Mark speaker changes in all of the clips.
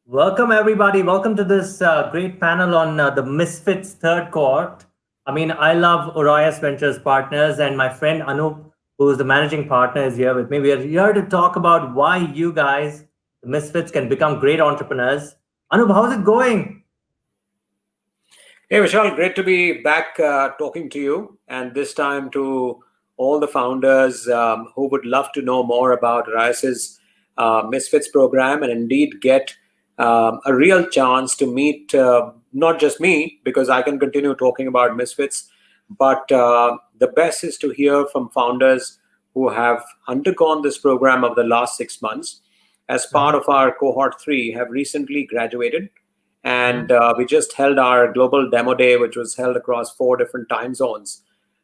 Speaker 1: Welcome, everybody. Welcome to this great panel on the Misfits third cohort. I love Orios Ventures Partners, and my friend Anup, who's the managing partner, is here with me. We are here to talk about why you guys, the Misfits, can become great entrepreneurs. Anup, how's it going?
Speaker 2: Hey, Vishal, great to be back talking to you, and this time to all the founders who would love to know more about Rice's Misfits program and indeed get a real chance to meet not just me, because I can continue talking about Misfits, but the best is to hear from founders who have undergone this program over the last 6 months as part of our cohort 3, have recently graduated, and we just held our global demo day, which was held across 4 different time zones.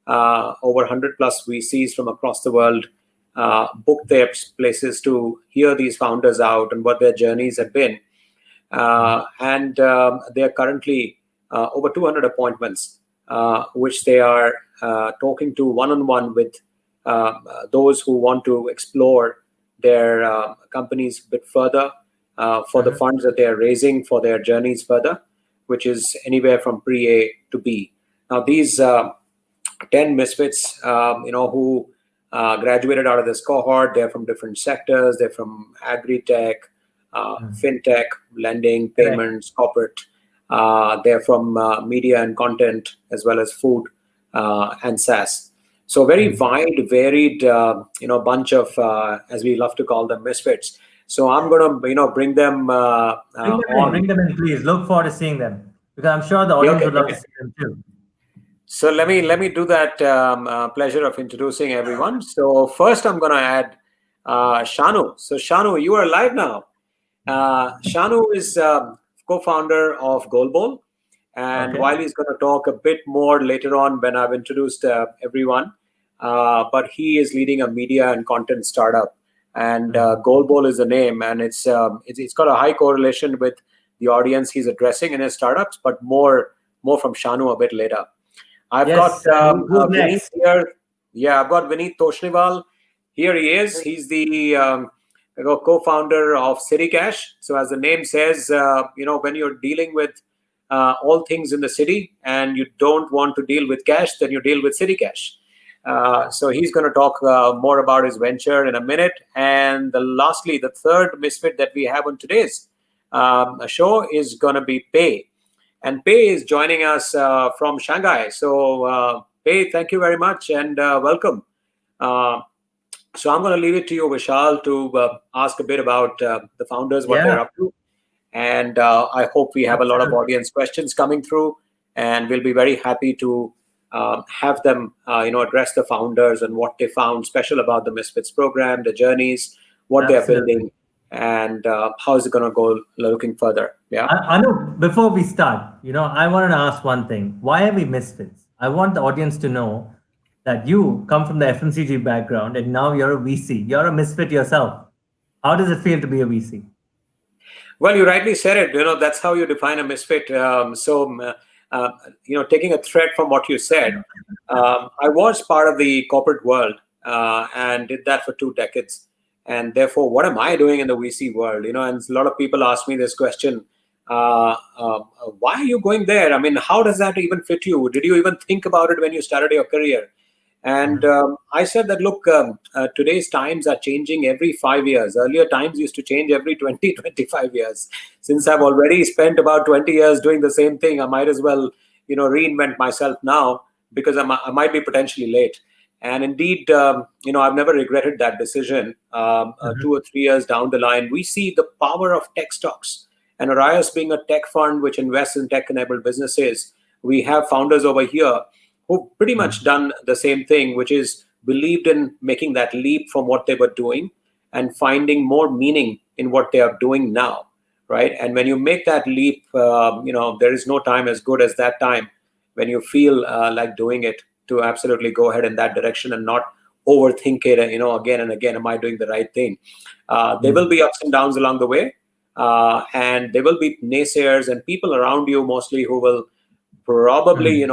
Speaker 2: Over 100 plus VCs from across the world booked their places to hear these founders out and what their journeys have been. And they are currently over 200 appointments, which they are talking to one-on-one with those who want to explore their companies a bit further, for the funds that they are raising for their journeys further, which is anywhere from pre-A to B. Now, these 10 misfits, who graduated out of this cohort, they're from different sectors. They're from agri-tech, fintech, lending, payments, corporate. They're from media and content, as well as food and SaaS. So very wide, varied, bunch of, as we love to call them, misfits. So I'm going to bring them on.
Speaker 1: Bring them in, please. Look forward to seeing them because I'm sure the audience would love to see them too.
Speaker 2: So let me do that pleasure of introducing everyone. So first, I'm going to add Shanu. So Shanu, you are live now. Shanu is co-founder of GolBol, and while he's going to talk a bit more later on when I've introduced everyone, but he is leading a media and content startup. And GolBol is the name, and it's got a high correlation with the audience he's addressing in his startups, but more from Shanu a bit later. I've got Vineet here. Yeah, I've got Vineet Toshniwal. Here he is. He's the co-founder of CityCash. So as the name says, when you're dealing with all things in the city and you don't want to deal with cash, then you deal with CityCash. So he's going to talk more about his venture in a minute. And lastly, the third misfit that we have on today's show is going to be Pei. And Pei is joining us from Shanghai. So Pei, thank you very much and welcome. So I'm going to leave it to you, Vishal, to ask a bit about the founders, what they're up to. And I hope we have a lot of audience questions coming through. And we'll be very happy to have them, address the founders and what they found special about the Misfits program, the journeys, what they're building, and how is it going to go looking further. Yeah.
Speaker 1: Anup, before we start, I wanted to ask one thing. Why are we Misfits? I want the audience to know that you come from the FMCG background and now you're a VC. You're a misfit yourself. How does it feel to be a VC?
Speaker 2: Well, you rightly said it. That's how you define a misfit. Taking a thread from what you said, I was part of the corporate world and did that for 2 decades. And therefore, what am I doing in the VC world? And a lot of people ask me this question, why are you going there? I mean, how does that even fit you? Did you even think about it when you started your career? And I said that, look, today's times are changing every 5 years. Earlier times used to change every 20, 25 years. Since I've already spent about 20 years doing the same thing, I might as well, reinvent myself now because I might be potentially late. And indeed, I've never regretted that decision. 2 or 3 years down the line, we see the power of tech stocks. And Orios being a tech fund which invests in tech-enabled businesses, we have founders over here who've pretty much done the same thing, which is believed in making that leap from what they were doing and finding more meaning in what they are doing now, right? And when you make that leap, there is no time as good as that time when you feel like doing it, to absolutely go ahead in that direction and not overthink it, again and again, am I doing the right thing? There will be ups and downs along the way, and there will be naysayers and people around you mostly who will probably,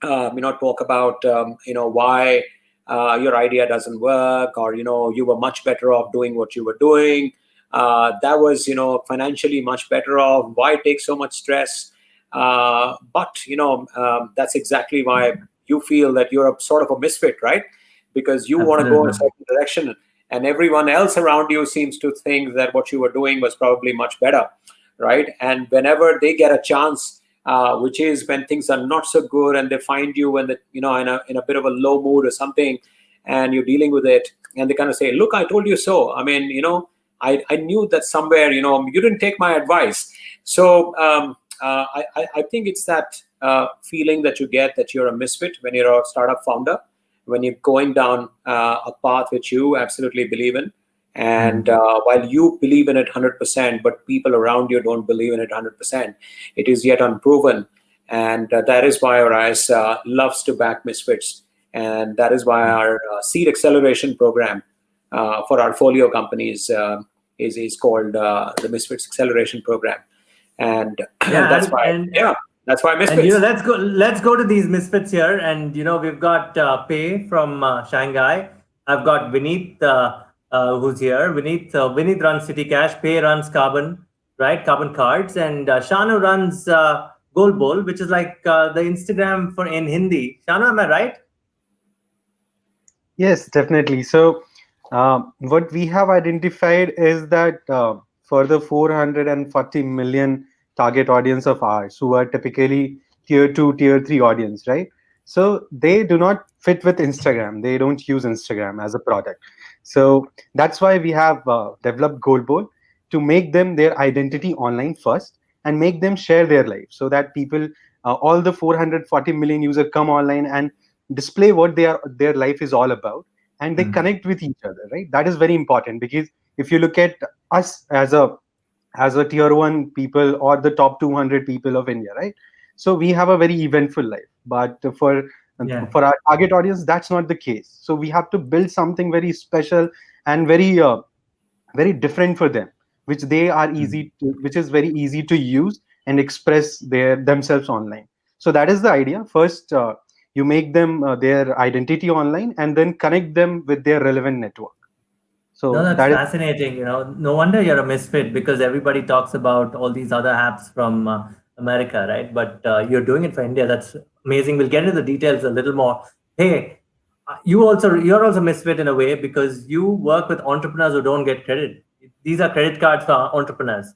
Speaker 2: talk about, why your idea doesn't work, or, you were much better off doing what you were doing. that was, financially much better off. Why take so much stress? But that's exactly why you feel that you're a sort of a misfit, right? Because you want to go in a
Speaker 1: Absolutely.
Speaker 2: certain direction, and everyone else around you seems to think that what you were doing was probably much better, right? And whenever they get a chance, which is when things are not so good, and they find you when in a bit of a low mood or something, and you're dealing with it, and they kind of say, "Look, I told you so. I mean, I knew that somewhere, you didn't take my advice." So I think it's that feeling that you get that you're a misfit when you're a startup founder, when you're going down a path which you absolutely believe in. And while you believe in it 100%, but people around you don't believe in it 100%, it is yet unproven. And that is why Orios loves to back misfits. And that is why our seed acceleration program for our folio companies is called the Misfits Acceleration Program. And
Speaker 1: Yeah,
Speaker 2: that's why, that's why
Speaker 1: and
Speaker 2: misfits.
Speaker 1: let's go to these misfits here. And we've got Pei from Shanghai. I've got Vineet who's here. Vineet runs CityCash. Pei runs Carbon, right? Carbon cards, and Shanu runs GolBol, which is like the Instagram for in Hindi. Shanu, am I right?
Speaker 3: Yes, definitely. So, what we have identified is that for the 440 million target audience of ours, who are typically tier two, tier three audience, right? So they do not fit with Instagram. They don't use Instagram as a product. So that's why we have developed GolBol to make them their identity online first and make them share their life, so that people, all the 440 million users come online and display what their life is all about, and they connect with each other, right? That is very important, because if you look at us as a tier one people or the top 200 people of India, right? So we have a very eventful life, but for our target audience, that's not the case. So we have to build something very special and very different for them, which which is very easy to use and express themselves online. So that is the idea. First, you make them their identity online, and then connect them with their relevant network.
Speaker 1: No,
Speaker 3: So
Speaker 1: that's
Speaker 3: that is.
Speaker 1: fascinating. No wonder you're a misfit, because everybody talks about all these other apps from America, right? But you're doing it for India. That's amazing. We'll get into the details a little more. Hey, you're also misfit in a way, because you work with entrepreneurs who don't get credit. These are credit cards for entrepreneurs.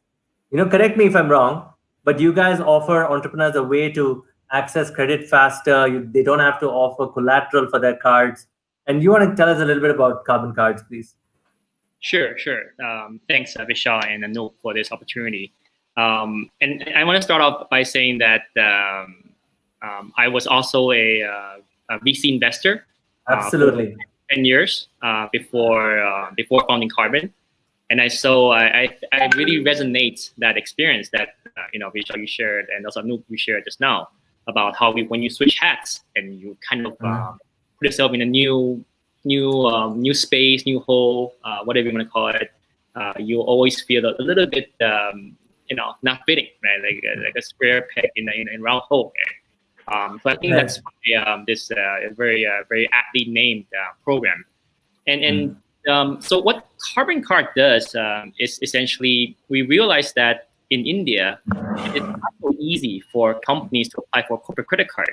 Speaker 1: Correct me if I'm wrong, but you guys offer entrepreneurs a way to access credit faster. They don't have to offer collateral for their cards. And you want to tell us a little bit about Carbon cards, please?
Speaker 4: Sure, sure. Thanks, Vishal and Anup, for this opportunity. And I want to start off by saying that I was also a VC investor.
Speaker 1: Absolutely.
Speaker 4: 10 years before founding Carbon, and I really resonate that experience that Vishal, you shared, and also Anup, you shared just now, about how when you switch hats and you kind of put yourself in a new space, new hole, whatever you want to call it, you always feel a little bit, not fitting, right? Like a square peg in a round hole. So I think that's why this very aptly named program. And so what Carbon Card does is essentially, we realize that in India, it's not so easy for companies to apply for a corporate credit card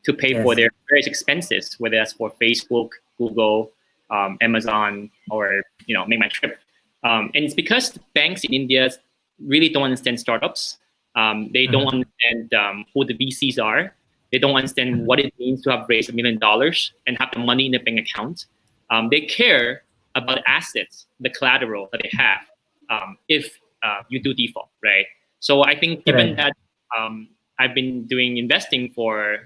Speaker 4: to pay for their various expenses, whether that's for Facebook, Google, Amazon, or Make My Trip. And it's because banks in India really don't understand startups. They don't understand who the VCs are. They don't understand what it means to have raised $1 million and have the money in the bank account. They care about assets, the collateral that they have, if you do default, right? So I think, given that I've been doing investing for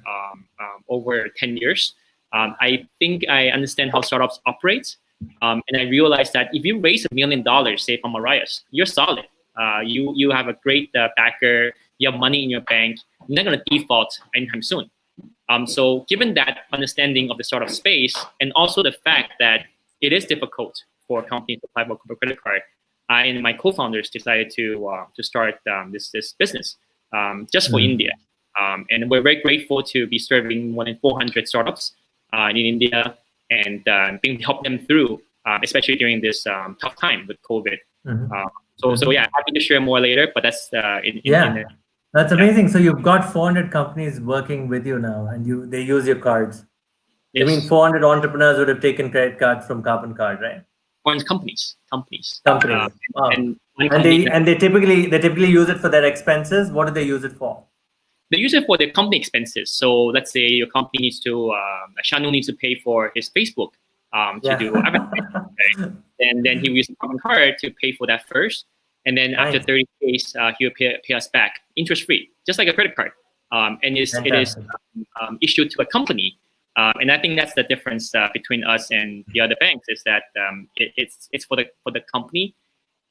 Speaker 4: over 10 years, I think I understand how startups operate. And I realized that if you raise $1 million, say from Orios, you're solid. You have a great backer. You have money in your bank. You're not going to default anytime soon. So given that understanding of the startup space, and also the fact that it is difficult for companies to apply for a corporate credit card, I and my co-founders decided to start this business just for India. And we're very grateful to be serving more than 400 startups in India, and help them through especially during this tough time with COVID.
Speaker 1: Mhm.
Speaker 4: So yeah, happy to share more later, but that's
Speaker 1: Yeah, that's amazing. So you've got 400 companies working with you now, and they use your cards. You mean
Speaker 4: yes,
Speaker 1: 400 entrepreneurs would have taken credit cards from Carbon Card, right?
Speaker 4: on companies.
Speaker 1: Companies. Wow.
Speaker 4: And one
Speaker 1: And
Speaker 4: company
Speaker 1: they typically use it for their expenses. What do they use it for?
Speaker 4: they use it for their company expenses. So let's say your company needs to, Shanu needs to pay for his Facebook to do advertising.
Speaker 1: Yeah.
Speaker 4: Okay? And then he will use the Carbon card to pay for that first. And then after
Speaker 1: Nice.
Speaker 4: 30 days, he'll pay us back interest free, just like a credit card. And it is
Speaker 1: Fantastic.
Speaker 4: issued to a company. And I think that's the difference between us and the other banks is that it's for the company.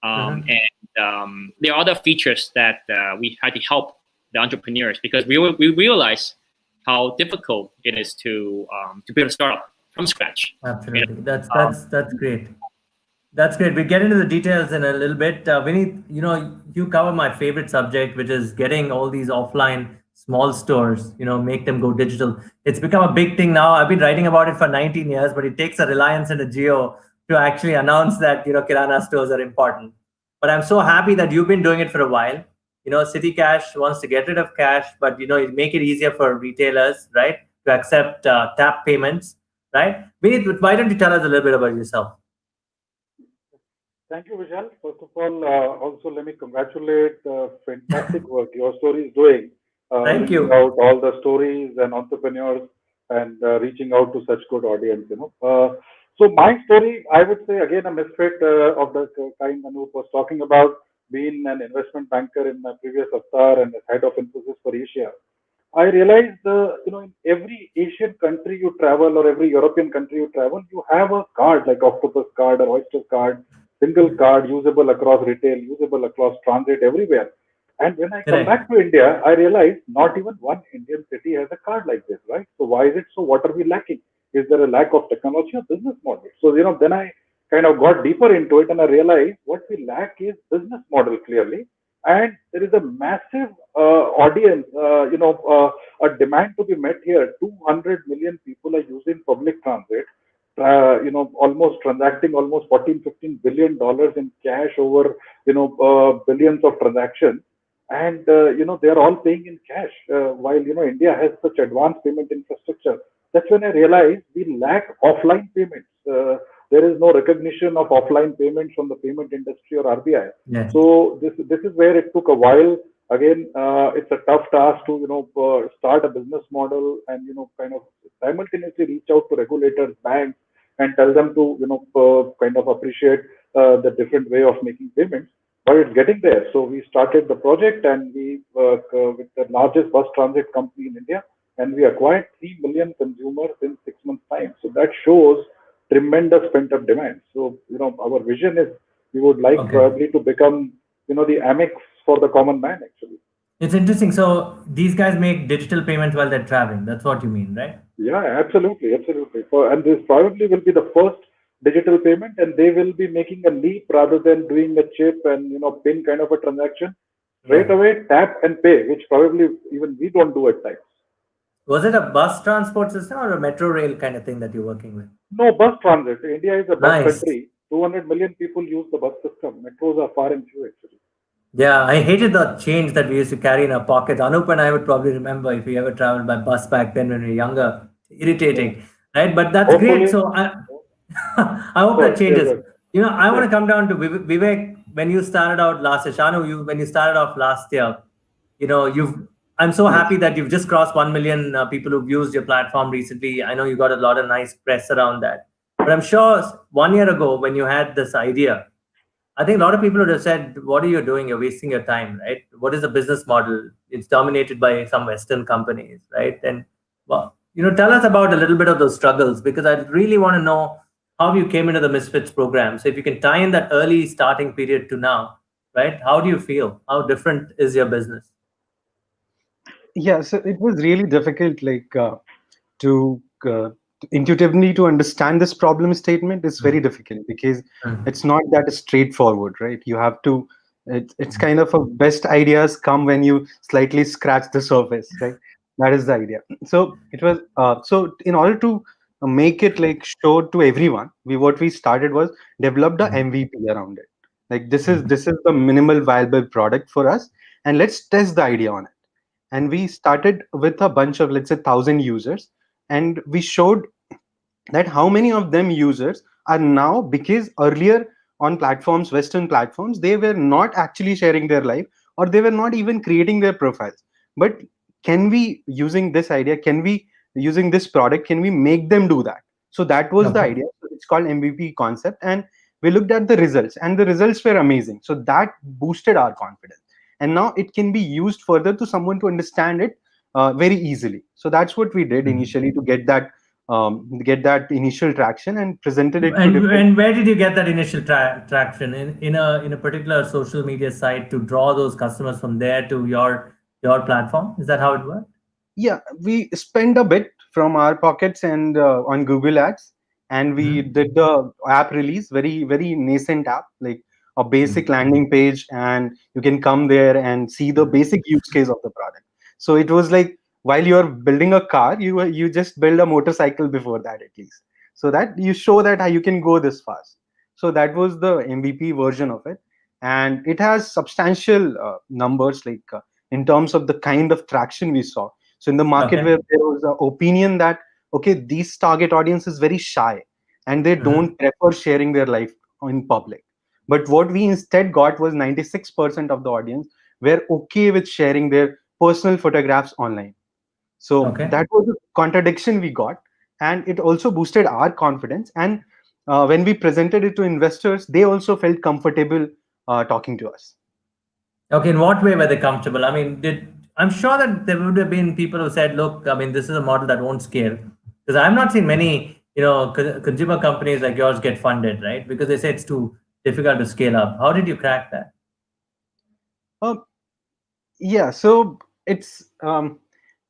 Speaker 1: Mhm.
Speaker 4: And there are other features that we had to help the entrepreneurs because we realize how difficult it is to build a startup from scratch.
Speaker 1: Absolutely. That's
Speaker 4: Um,
Speaker 1: that's that's great. That's great. We get into the details in a little bit. Vineet, you cover my favorite subject, which is getting all these offline small stores, make them go digital. It's become a big thing now. I've been writing about it for 19 years, but it takes a Reliance and a Geo to actually announce that, Kirana stores are important. But I'm so happy that you've been doing it for a while. CityCash wants to get rid of cash, but, make it easier for retailers, right, to accept tap payments, right? Vineet, why don't you tell us a little bit about yourself?
Speaker 5: Thank you, Vishal. First of all, also let me congratulate the fantastic work YourStory is doing,
Speaker 1: Thank
Speaker 5: bringing
Speaker 1: you.
Speaker 5: out all the stories and entrepreneurs and reaching out to such good audience. So my story, I would say again a misfit of the kind Anup was talking about, being an investment banker in my previous avatar and as head of Infosys for Asia. I realized, in every Asian country you travel or every European country you travel, you have a card like Octopus card or Oyster card, single card, usable across retail, usable across transit, everywhere. And when I come
Speaker 1: Correct.
Speaker 5: back to India, I realized not even one Indian city has a card like this, right? So why is it so? What are we lacking? Is there a lack of technology or business model? So, then I kind of got deeper into it and I realized what we lack is business model clearly. And there is a massive audience, a demand to be met here. 200 million people are using public transit, almost transacting almost 14, $15 billion in cash over, billions of transactions. And, they are all paying in cash, while, India has such advanced payment infrastructure. That's when I realized we lack offline payments. There is no recognition of offline payments from the payment industry or RBI.
Speaker 1: Yes.
Speaker 5: So this is where it took a while. Again, it's a tough task to start a business model and kind of simultaneously reach out to regulators, banks, and tell them to kind of appreciate the different way of making payments. But it's getting there. So we started the project and we work with the largest bus transit company in India, and we acquired 3 million consumers in 6 months' time. So that shows tremendous pent-up demand. So our vision is we would like
Speaker 1: Okay.
Speaker 5: probably to become the Amex for the common man actually.
Speaker 1: It's interesting. So these guys make digital payments while they're traveling. That's what you mean, right?
Speaker 5: Yeah, absolutely. And this probably will be the first digital payment, and they will be making a leap rather than doing a chip and pin kind of a transaction. Straight
Speaker 1: Right.
Speaker 5: away tap and pay, which probably even we don't do at times.
Speaker 1: Was it a bus transport system or a metro rail kind of thing that you're working with?
Speaker 5: No bus transit. India is a bus
Speaker 1: Nice.
Speaker 5: country. 200 million people use the bus system. Metros are far and few actually.
Speaker 1: Yeah, I hated the change that we used to carry in our pockets. Anup and I would probably remember if we ever traveled by bus back then when we were younger.
Speaker 5: Yeah.
Speaker 1: Irritating, right? But that's great.
Speaker 5: Hopefully,
Speaker 1: So I hope that
Speaker 5: good. Yeah,
Speaker 1: changes.
Speaker 5: good.
Speaker 1: I want
Speaker 5: Yeah.
Speaker 1: to come down to Vivek. When you started out last year, Shanu, when you started off last year, you've. I'm so
Speaker 5: Yes.
Speaker 1: happy that you've just crossed 1 million people who've used your platform recently. I know you got a lot of nice press around that. But I'm sure 1 year ago when you had this idea, I think a lot of people would have said, "What are you doing? You're wasting your time, right? What is the business model? It's dominated by some Western companies, right?" And well, tell us about a little bit of those struggles because I really want to know how you came into the Misfits program. So if you can tie in that early starting period to now, right? How do you feel? How different is your business?
Speaker 3: Yeah, so it was really difficult, like to intuitively to understand this problem statement is very difficult because
Speaker 1: Mhm.
Speaker 3: it's not that straightforward, right? You have to. It's kind of a best ideas come when you slightly scratch the surface, right? That is the idea. So it was. So in order to make it like show to everyone, what we started was develop the MVP around it. Like this is the minimal viable product for us, and let's test the idea on it. And we started with a bunch of, let's say, 1,000 users, and we showed that how many of them users are now, because earlier on platforms, western platforms, they were not actually sharing their life, or they were not even creating their profiles. But can we, using this idea, can we, using this product, can we make them do that? So that was the
Speaker 1: Okay.
Speaker 3: idea. So it's called MVP concept, and we looked at the results, and the results were amazing. So that boosted our confidence, and now it can be used further to someone to understand it very easily. So that's what we did
Speaker 1: Mhm.
Speaker 3: initially to get that initial traction, and presented it to different.
Speaker 1: And where did you get that initial traction in a particular social media site to draw those customers from there to your platform? Is that how it worked?
Speaker 3: Yeah, we spent a bit from our pockets and on Google Ads, and we
Speaker 1: Mhm.
Speaker 3: did the app release, very very nascent app, like a basic landing page, and you can come there and see the basic use case of the product. So it was like, while you're building a car, you just build a motorcycle before that, at least, so that you show that how you can go this fast. So that was the MVP version of it, and it has substantial numbers, like in terms of the kind of traction we saw. So in the market,
Speaker 1: Okay.
Speaker 3: where there was an opinion that, okay, these target audience is very shy, and they
Speaker 1: Mhm.
Speaker 3: don't prefer sharing their life in public. But what we instead got was 96% of the audience were okay with sharing their personal photographs online. So
Speaker 1: Okay.
Speaker 3: that was a contradiction we got, and it also boosted our confidence. And when we presented it to investors, they also felt comfortable talking to us.
Speaker 1: Okay, in what way were they comfortable? I mean, I'm sure that there would have been people who said, "Look, I mean, this is a model that won't scale," because I've not seen many, consumer companies like yours get funded, right? Because they say it's too difficult to scale up. How did you crack that?
Speaker 3: Uh, yeah, so it's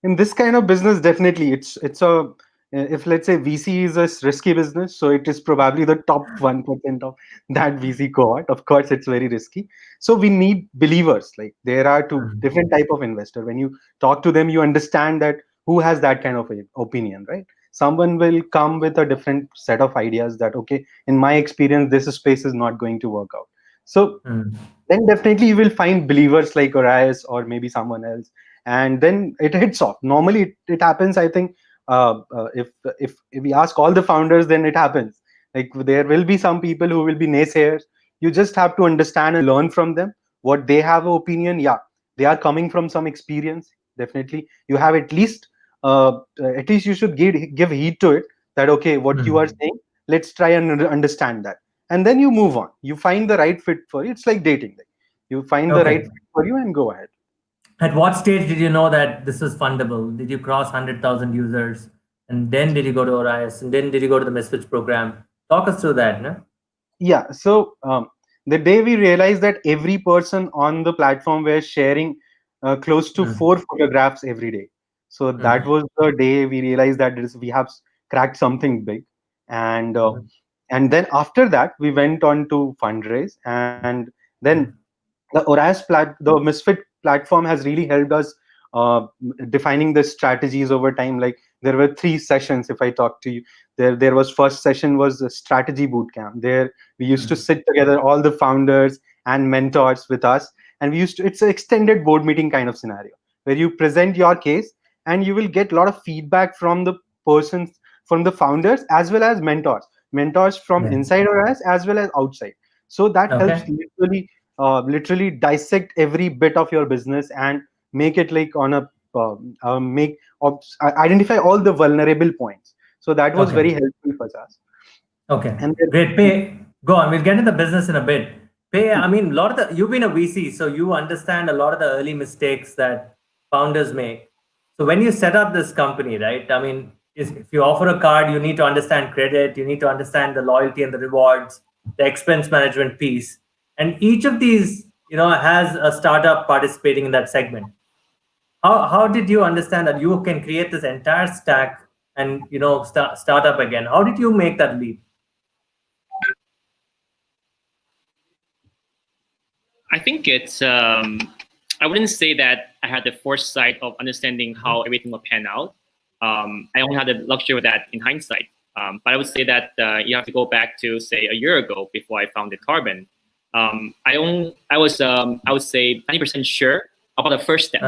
Speaker 3: in this kind of business, definitely it's a, if let's say VC is a risky business, so it is probably the top 1% of that VC cohort. Of course, it's very risky. So we need believers. Like, there are two
Speaker 1: Mhm.
Speaker 3: different type of investor. When you talk to them, you understand that who has that kind of opinion, right? Someone will come with a different set of ideas that, okay, in my experience, this space is not going to work out. So
Speaker 1: Mhm.
Speaker 3: then definitely you will find believers like Orios or maybe someone else, and then it hits off. Normally, it happens. I think if we ask all the founders, then it happens. Like, there will be some people who will be naysayers. You just have to understand and learn from them what they have an opinion. Yeah, they are coming from some experience. Definitely, you have at least you should give heed to it. That, okay, what you are
Speaker 1: Mhm.
Speaker 3: saying, let's try and understand that, and then you move on. You find the right fit for you. It's like dating. Like, you find the right
Speaker 1: Okay.
Speaker 3: fit for you and go ahead.
Speaker 1: At what stage did you know that this is fundable? Did you cross 100,000 users? And then did you go to Orias? And then did you go to the Misfits program? Talk us through that, no?
Speaker 3: Yeah, so the day we realized that every person on the platform were sharing close to
Speaker 1: Mhm.
Speaker 3: 4 photographs every day. So that
Speaker 1: Mhm.
Speaker 3: was the day we realized that we have cracked something big. and uh,
Speaker 1: Mhm.
Speaker 3: and then after that, we went on to fundraise. And then the Misfit platform has really helped us uh, defining the strategies over time. Like, there were 3 sessions. If I talk to you, there was, first session was a strategy boot camp. There we used to
Speaker 1: Mhm.
Speaker 3: sit together, all the founders and mentors with us, and we used to, it's an extended board meeting kind of scenario, where you present your case, and you will get a lot of feedback from the persons, from the founders, as well as mentors from
Speaker 1: Yeah.
Speaker 3: inside or as well as outside. So that helps
Speaker 1: Okay.
Speaker 3: literally dissect every bit of your business and make it like on a make identify all the vulnerable points. So that was
Speaker 1: Okay.
Speaker 3: very helpful for us.
Speaker 1: Okay.
Speaker 3: And then,
Speaker 1: Great. Pay. Go on. We'll get into the business in a bit. Pay. I mean, a lot of you've been a VC, so you understand a lot of the early mistakes that founders make. So when you set up this company, right? I mean, if you offer a card, you need to understand credit. You need to understand the loyalty and the rewards, the expense management piece, and each of these, has a startup participating in that segment. How did you understand that you can create this entire stack and start up again? How did you make that leap?
Speaker 4: I think it's I wouldn't say that I had the foresight of understanding how everything will pan out. I only had the luxury of that in hindsight. But I would say that you have to go back to say a year ago before I founded Carbon. I would say 90% sure about the first step,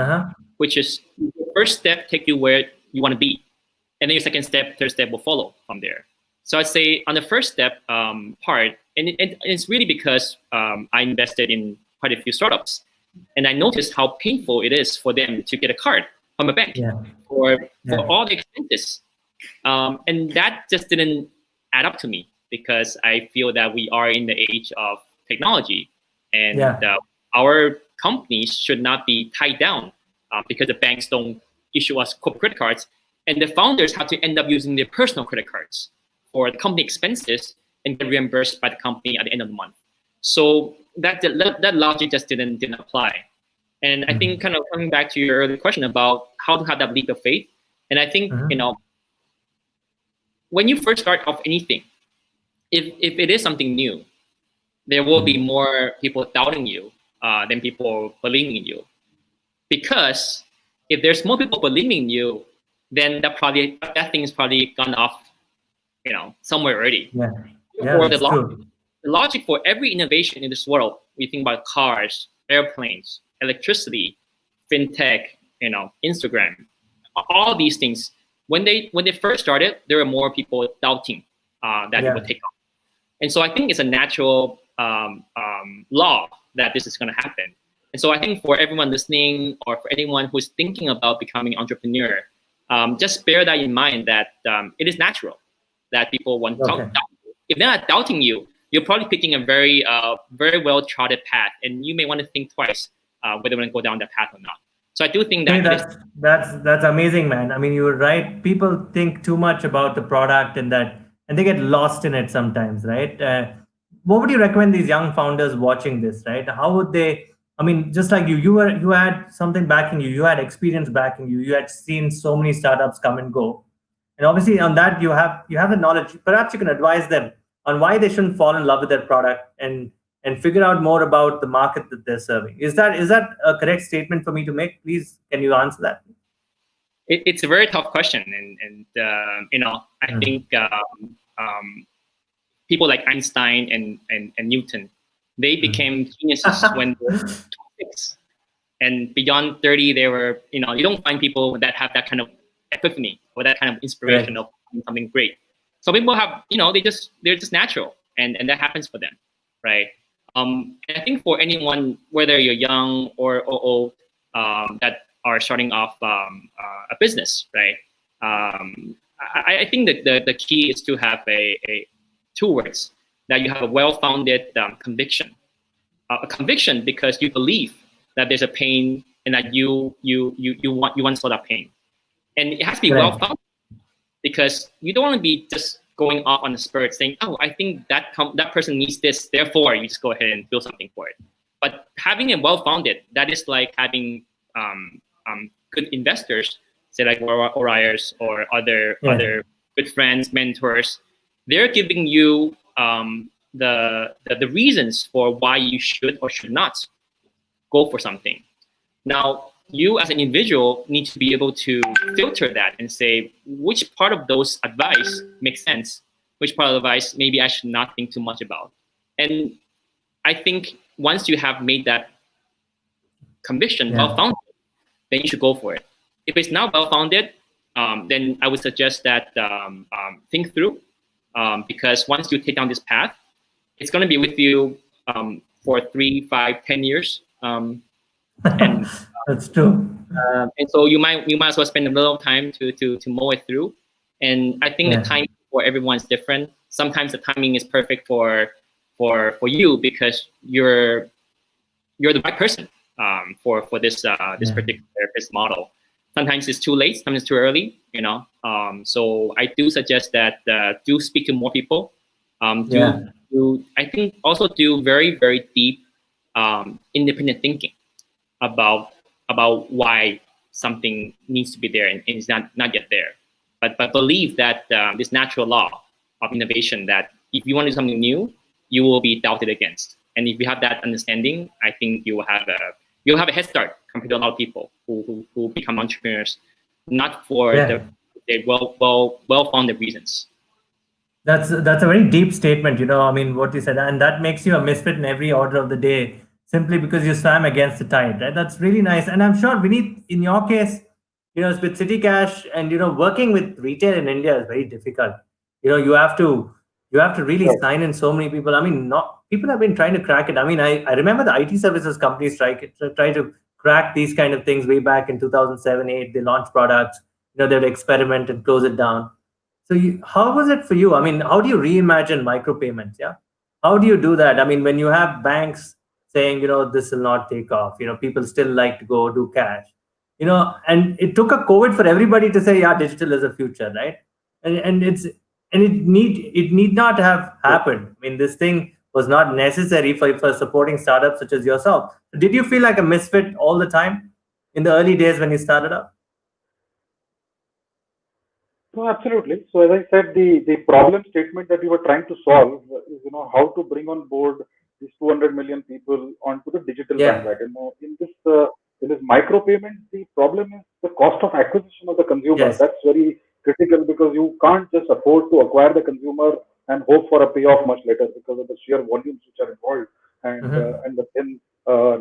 Speaker 4: which is the first step take you where you want to be, and then your second step, third step will follow from there. So I'd say on the first step part, and it's really because I invested in quite a few startups, and I noticed how painful it is for them to get a card from a bank for all the expenses. And that just didn't add up to me, because I feel that we are in the age of technology, and our companies should not be tied down because the banks don't issue us corporate credit cards, and the founders have to end up using their personal credit cards for the company expenses and get reimbursed by the company at the end of the month. So that logic just didn't apply. And I think, kind of coming back to your earlier question about how to have that leap of faith, and I think when you first start off anything, if it is something new, there will be more people doubting you than people believing in you. Because if there's more people believing in you, then that thing is probably gone off, somewhere already. Or the logic for every innovation in this world, we think about cars, airplanes, electricity, fintech, Instagram, all these things. When they first started, there were more people doubting that it would take off. And so I think it's a natural law that this is going to happen. And so I think for everyone listening, or for anyone who's thinking about becoming an entrepreneur, just bear that in mind, that it is natural that people want to doubt you. If they're not doubting you, you're probably picking a very well-trodden path, and you may want to think twice whether you want to go down that path or not. So I do think that
Speaker 1: that's amazing, man. I mean, you're right. People think too much about the product and they get lost in it sometimes, right? What would you recommend these young founders watching this, right? How would they? I mean, just like you had something backing you, you had experience backing you, you had seen so many startups come and go, and obviously on that you have the knowledge. Perhaps you can advise them on why they shouldn't fall in love with their product and figure out more about the market that they're serving. Is that a correct statement for me to make? Please, can you answer that?
Speaker 4: It's a very tough question, and I think people like Einstein and Newton, they became geniuses when they were 26, and beyond 30, they were you don't find people that have that kind of epiphany or that kind of inspiration of something great. Some people have they're just natural, and that happens for them, right? And I think for anyone, whether you're young or old, that are starting off a business, right? I think that the key is to have a two words, that you have a well-founded conviction. A conviction because you believe that there's a pain and that you want to solve that pain, and it has to be well-founded, because you don't want to be just going off on the spur saying, oh, I think that person needs this, therefore you just go ahead and build something for it. But having it well-founded, that is like having good investors, say like Orios or other good friends, mentors. They're giving you the reasons for why you should or should not go for something. Now, you as an individual need to be able to filter that and say which part of those advice makes sense, which part of advice maybe I should not think too much about. And I think once you have made that conviction well-founded, then you should go for it. If it's not well-founded, then I would suggest that think through, because once you take down this path, it's going to be with you for 3, 5, 10 years. And
Speaker 1: that's true.
Speaker 4: And so you might as well spend a little time to mow it through. And I think the time for everyone is different. Sometimes the timing is perfect for you because you're the right person for this particular business model. Sometimes it's too late, sometimes it's too early, So I do suggest that do speak to more people. I think also do very, very deep independent thinking about why something needs to be there and is not yet there. But believe that this natural law of innovation, that if you want to do something new, you will be doubted against. And if you have that understanding, I think you will have a head start compared to a lot of people who become entrepreneurs, not for the well-founded reasons.
Speaker 1: That's a very deep statement, I mean, what you said, and that makes you a misfit in every order of the day simply because you swam against the tide, right? That's really nice. And I'm sure, Vineet, in your case, it's with CityCash and working with retail in India is very difficult. You have to really
Speaker 5: Right.
Speaker 1: sign in so many people. I mean, not people have been trying to crack it. I mean, I remember the IT services companies try to crack these kind of things way back in 2007, 8. They launched products, they'd experiment and close it down. So how was it for you? I mean, how do you reimagine micropayments? Yeah. How do you do that? I mean, when you have banks saying, this will not take off, people still like to go do cash, and it took a COVID for everybody to say, yeah, digital is the future, right? And it need not have happened. I mean, this thing was not necessary for supporting startups such as yourself. Did you feel like a misfit all the time in the early days when you started up?
Speaker 5: No, absolutely. So as I said, the problem statement that we were trying to solve is, how to bring on board these 200 million people onto the digital
Speaker 1: Yeah.
Speaker 5: bandwagon. Now, in this micropayment, the problem is the cost of acquisition of the consumer.
Speaker 1: Yes.
Speaker 5: That's very critical because you can't just afford to acquire the consumer and hope for a payoff much later because of the sheer volumes which are involved
Speaker 1: Hmm.
Speaker 5: and the thin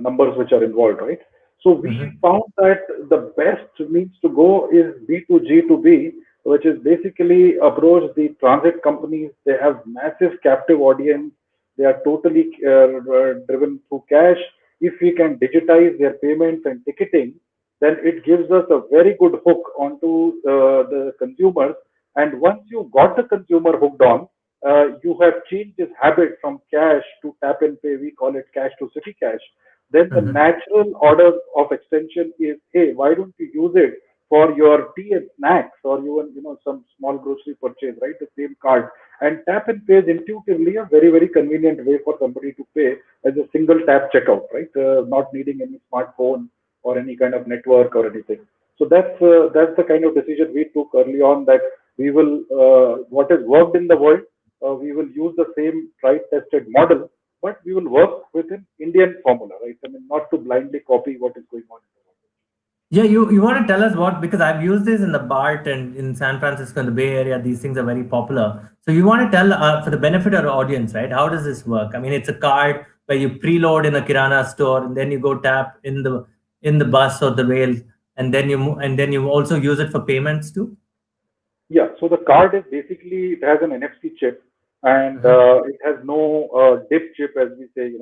Speaker 5: numbers which are involved, right? So we
Speaker 1: Hmm.
Speaker 5: found that the best means to go is B2G2B, which is basically approach the transit companies. They have massive captive audience. They are totally driven through cash. If we can digitize their payments and ticketing, then it gives us a very good hook onto the consumers. And once you got the consumer hooked on, you have changed his habit from cash to tap and pay. We call it cash to city cash. Then the
Speaker 1: Hmm.
Speaker 5: natural order of extension is, hey, why don't you use it for your tea and snacks or even some small grocery purchase, right? The same card. And tap and pay is intuitively a very, very convenient way for somebody to pay as a single tap checkout, right? Not needing any smartphone or any kind of network or anything. So that's the kind of decision we took early on, that we will what has worked in the world, we will use the same tried tested model, but we will work within Indian formula, right? I mean, not to blindly copy what is going on in the world.
Speaker 1: Yeah, you want to tell us what, because I've used this in the BART and in San Francisco in the Bay Area, these things are very popular. So you want to tell for the benefit of our audience, right? How does this work? I mean, it's a card where you preload in a Kirana store and then you go tap in the bus or the rail, and then you also use it for payments too.
Speaker 5: Yeah, so the card is basically, it has an NFC chip, and
Speaker 1: Hmm.
Speaker 5: it has no dip chip, as we say,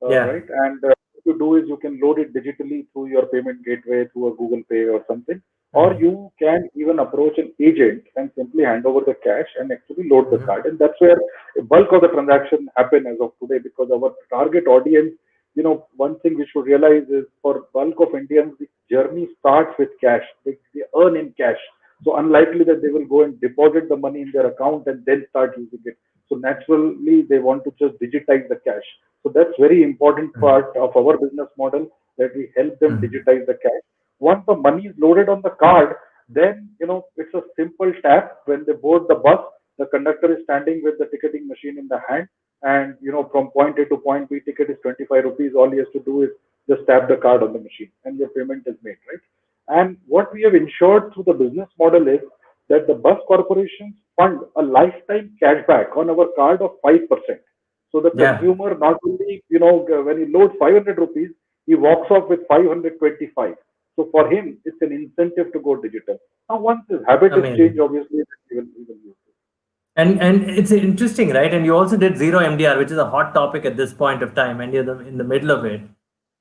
Speaker 1: Yeah.
Speaker 5: right? And what you do is you can load it digitally through your payment gateway, through a Google Pay or something, or
Speaker 1: Hmm.
Speaker 5: you can even approach an agent and simply hand over the cash and actually load the
Speaker 1: Hmm.
Speaker 5: card. And that's where a bulk of the transaction happen as of today, because our target audience, one thing we should realize is, for bulk of Indians, the journey starts with cash. They earn in cash, so unlikely that they will go and deposit the money in their account and then start using it. So naturally, they want to just digitize the cash. So that's very important part of our business model, that we help them
Speaker 1: Hmm.
Speaker 5: digitize the cash. Once the money is loaded on the card, then it's a simple tap. When they board the bus, the conductor is standing with the ticketing machine in the hand, and from point A to point B, ticket is 25 rupees. All he has to do is just tap the card on the machine, and your payment is made, right? And what we have ensured through the business model is that the bus corporations fund a lifetime cashback on our card of 5%. So the
Speaker 1: Yeah.
Speaker 5: consumer not only, when he loads 500 rupees, he walks off with 525. So for him, it's an incentive to go digital. Now, once his habit is changed,
Speaker 1: Amazing.
Speaker 5: obviously, he will use it.
Speaker 1: And it's interesting, right? And you also did zero MDR, which is a hot topic at this point of time, and you're in the middle of it.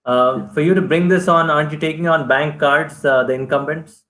Speaker 5: Yeah.
Speaker 1: For you to bring this on, aren't you taking on bank cards, the incumbents?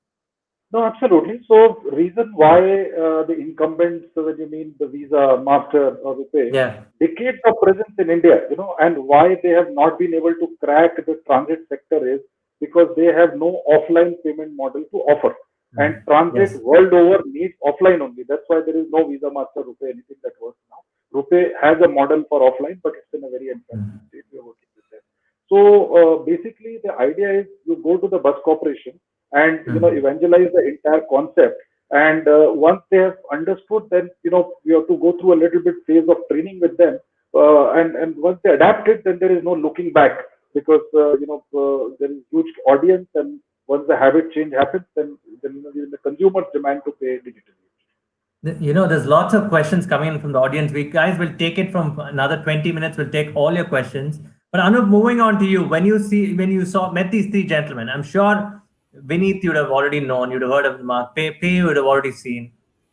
Speaker 5: No, absolutely. So reason why the incumbents, so when you mean the Visa, Master or RuPay,
Speaker 1: Yeah.
Speaker 5: decades of presence in India, and why they have not been able to crack the transit sector is because they have no offline payment model to offer. And
Speaker 1: Mhm.
Speaker 5: transit
Speaker 1: Yes.
Speaker 5: world over needs offline only. That's why there is no Visa, Master, RuPay, anything that works now. RuPay has a model for offline, but it's in a very infancy
Speaker 1: Mhm.
Speaker 5: state. We are working with them. So basically, the idea is you go to the bus corporation and
Speaker 1: Mhm.
Speaker 5: evangelize the entire concept. And once they have understood, then we have to go through a little bit phase of training with them. And once they adapt it, then there is no looking back, because there is huge audience, and once the habit change happens, then the consumers demand to pay digitally.
Speaker 1: There's lots of questions coming in from the audience. We guys will take it from another 20 minutes. We'll take all your questions. But Anup, moving on to you, when you met these three gentlemen, I'm sure Vineet you'd have already known, you'd have heard of Mark, Pei you would have already seen.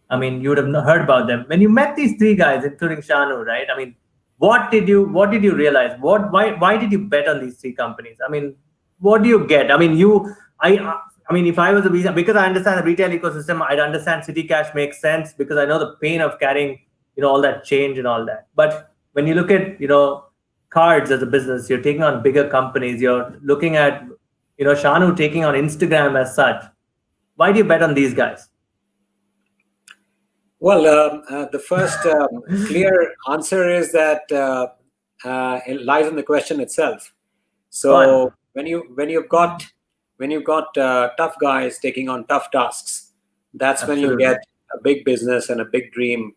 Speaker 1: I mean, you would have heard about them. When you met these three guys, including Shanu, right? I mean, what did you realize? Why did you bet on these three companies? I mean, what do you get? I mean, I mean, if I was a visa, because I understand the retail ecosystem, I'd understand CityCash makes sense because I know the pain of carrying, all that change and all that. But when you look at, cards as a business, you're taking on bigger companies. You're looking at, Shanu taking on Instagram as such. Why do you bet on these guys?
Speaker 2: Well, the first clear answer is that it lies in the question itself. So when you've got tough guys taking on tough tasks, that's when you get a big business and a big dream,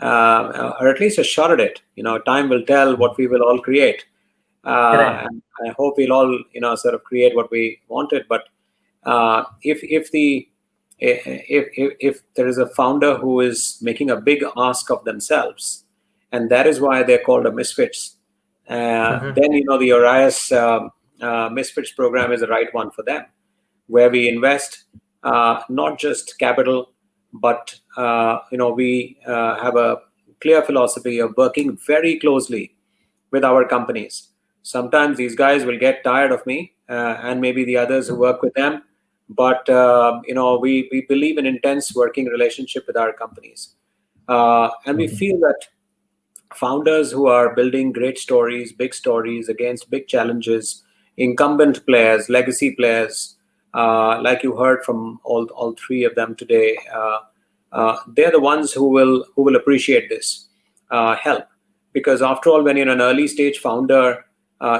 Speaker 2: or at least a shot at it. Time will tell what we will all create. And I hope we'll all sort of create what we wanted. But if there is a founder who is making a big ask of themselves, and that is why they're called a misfits, then the Orios Misfits program is the right one for them, where we invest not just capital, but we have a clear philosophy of working very closely with our companies. Sometimes these guys will get tired of me and maybe the others who work with them, but we believe in intense working relationship with our companies, and we feel that founders who are building great stories, big stories against big challenges, incumbent players, legacy players, like you heard from all three of them today, they're the ones who will appreciate this help. Because after all, when you're an early stage founder,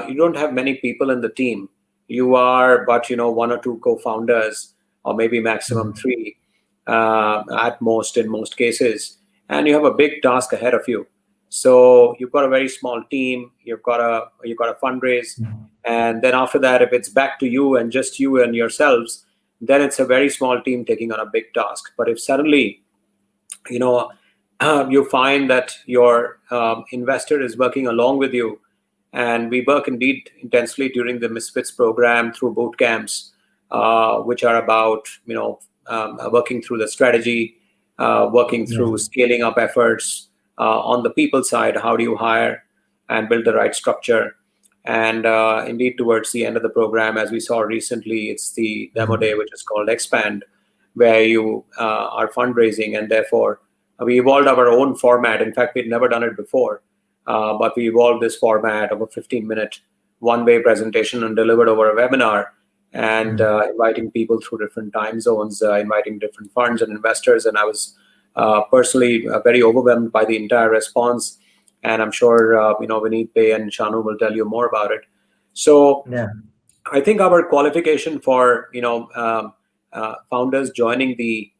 Speaker 2: you don't have many people in the team. You are but one or two co-founders, or maybe maximum three at most in most cases, and you have a big task ahead of you. So you've got a very small team, you've got a fundraise, and then after that, if it's back to you and just you and yourselves, then it's a very small team taking on a big task. But if suddenly you find that your investor is working along with you, and we work indeed intensely during the Misfits program through boot camps, which are about working through the strategy, working through scaling up efforts. On the people side, how do you hire and build the right structure? And indeed, towards the end of the program, as we saw recently, it's the demo day, which is called Expand, where you are fundraising, and therefore we evolved our own format. In fact, we'd never done it before, but we evolved this format of a 15-minute one-way presentation and delivered over a webinar, and inviting people through different time zones, inviting different funds and investors. And I was personally very overwhelmed by the entire response, and I'm sure Vineet, Pei, and Shanu will tell you more about it. So I think our qualification for founders joining the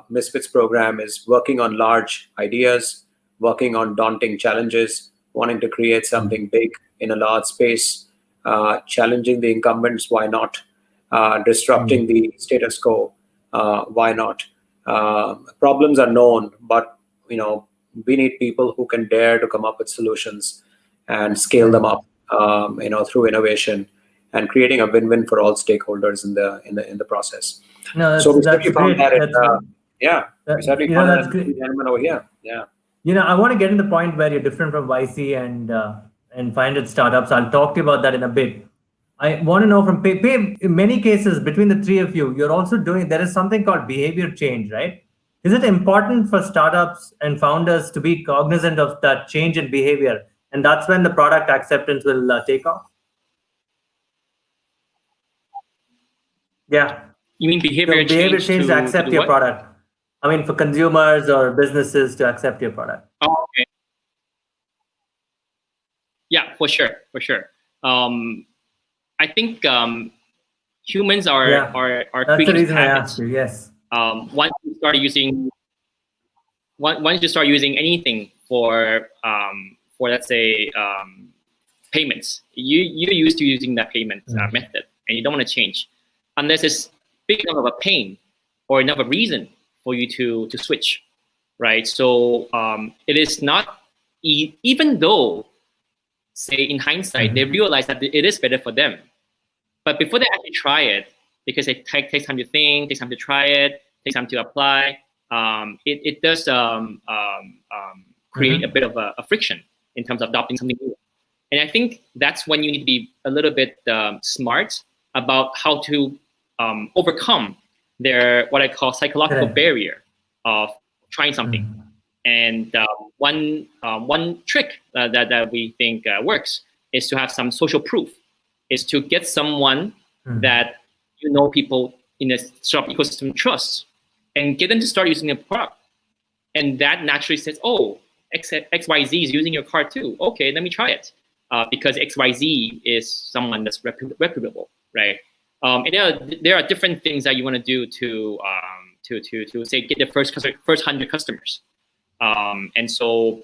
Speaker 2: Misfits program is working on large ideas, working on daunting challenges, wanting to create something big in a large space, challenging the incumbents, why not? Disrupting the status quo, why not? Problems are known, but we need people who can dare to come up with solutions and scale them up, through innovation and creating a win-win for all stakeholders in the process.
Speaker 1: No,
Speaker 2: so we
Speaker 1: that's
Speaker 2: certainly found
Speaker 1: great.
Speaker 2: that. We certainly found
Speaker 1: that's
Speaker 2: that
Speaker 1: great.
Speaker 2: gentleman over here. Yeah.
Speaker 1: I want to get to the point where you're different from YC and 500 startups. I'll talk to you about that in a bit. I want to know from Pei, in many cases, between the three of you, you're also there is something called behavior change, right? Is it important for startups and founders to be cognizant of that change in behavior? And that's when the product acceptance will take off? Yeah.
Speaker 4: You mean behavior change
Speaker 1: to accept your product? I mean, for consumers or businesses to accept your product.
Speaker 4: Oh, okay. Yeah, for sure. I think humans are
Speaker 1: that's the reason I asked you. Yes.
Speaker 4: Once you start using anything for let's say payments, you're used to using that payment method, and you don't want to change unless it's big enough of a pain or enough of a reason for you to switch. right? So it is not, even though, say in hindsight, they realize that it is better for them. But before they actually try it, because it takes time to think, takes time to try it, takes time to apply, it does create a bit of a friction in terms of adopting something new. And I think that's when you need to be a little bit smart about how to overcome their, what I call, psychological barrier of trying something. And one trick that we think works is to have some social proof, is to get someone that people in the startup ecosystem trust, and get them to start using the product. And that naturally says, oh, XYZ is using your card too. Okay, let me try it. Because XYZ is someone that's reputable, right? And there are different things that you want to do to say get the first 100 customers. And so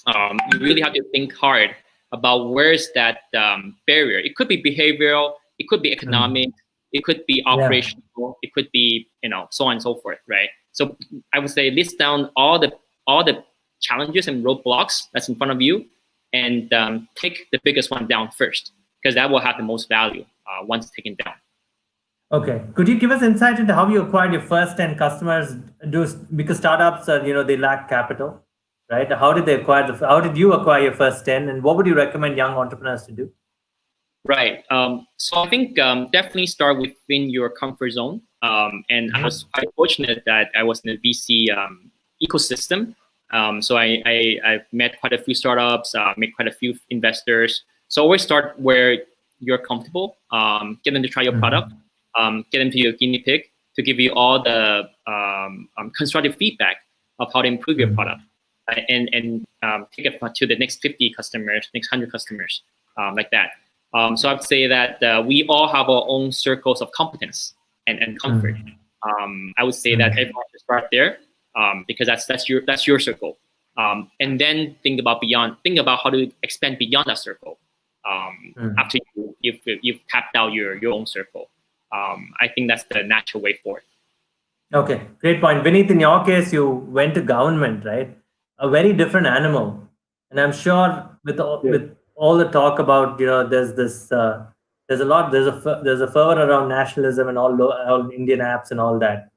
Speaker 4: you really have to think hard about where's that barrier. It could be behavioral, it could be economic, it could be operational, it could be so on and so forth, right? So I would say list down all the challenges and roadblocks that's in front of you, and take the biggest one down first, because that will have the most value once it's taken down.
Speaker 1: Okay, could you give us insight into how you acquired your first 10 customers? Because startups are, they lack capital, right? How did you acquire your first 10, and what would you recommend young entrepreneurs to do?
Speaker 4: Right. So I think definitely start within your comfort zone. And I was quite fortunate that I was in the VC ecosystem. So I've met quite a few startups, met quite a few investors. So always start where you're comfortable. Get them to try your product. Get them to your guinea pig to give you all the constructive feedback of how to improve your product, and take it to the next 50 customers, next 100 customers, like that. So I'd say that we all have our own circles of competence and comfort. I would say that everyone should start there, because that's your circle, and then think about how to expand beyond that circle after you've tapped out your own circle. I think that's the natural way forward. Okay,
Speaker 1: great point. Vineet, in your case, you went to government, right? A very different animal. And I'm sure with all the talk about, there's this, there's a fervor around nationalism and all Indian apps and all that.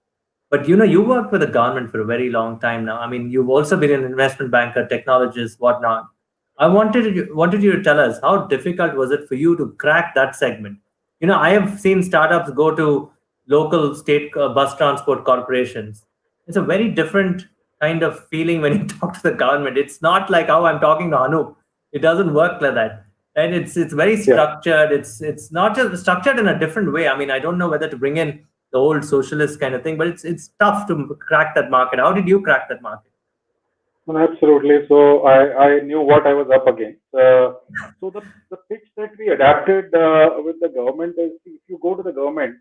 Speaker 1: But, you worked with the government for a very long time now. I mean, you've also been an investment banker, technologist, whatnot. I wanted you to tell us, how difficult was it for you to crack that segment? I have seen startups go to local state bus transport corporations. It's a very different kind of feeling when you talk to the government. It's not like how I'm talking to Anup. It doesn't work like that. And it's very structured. It's not just structured in a different way. I mean, I don't know whether to bring in the old socialist kind of thing, but it's tough to crack that market. How did you crack that market?
Speaker 5: Absolutely. So I knew what I was up against. So the pitch that we adapted with the government is, if you go to the government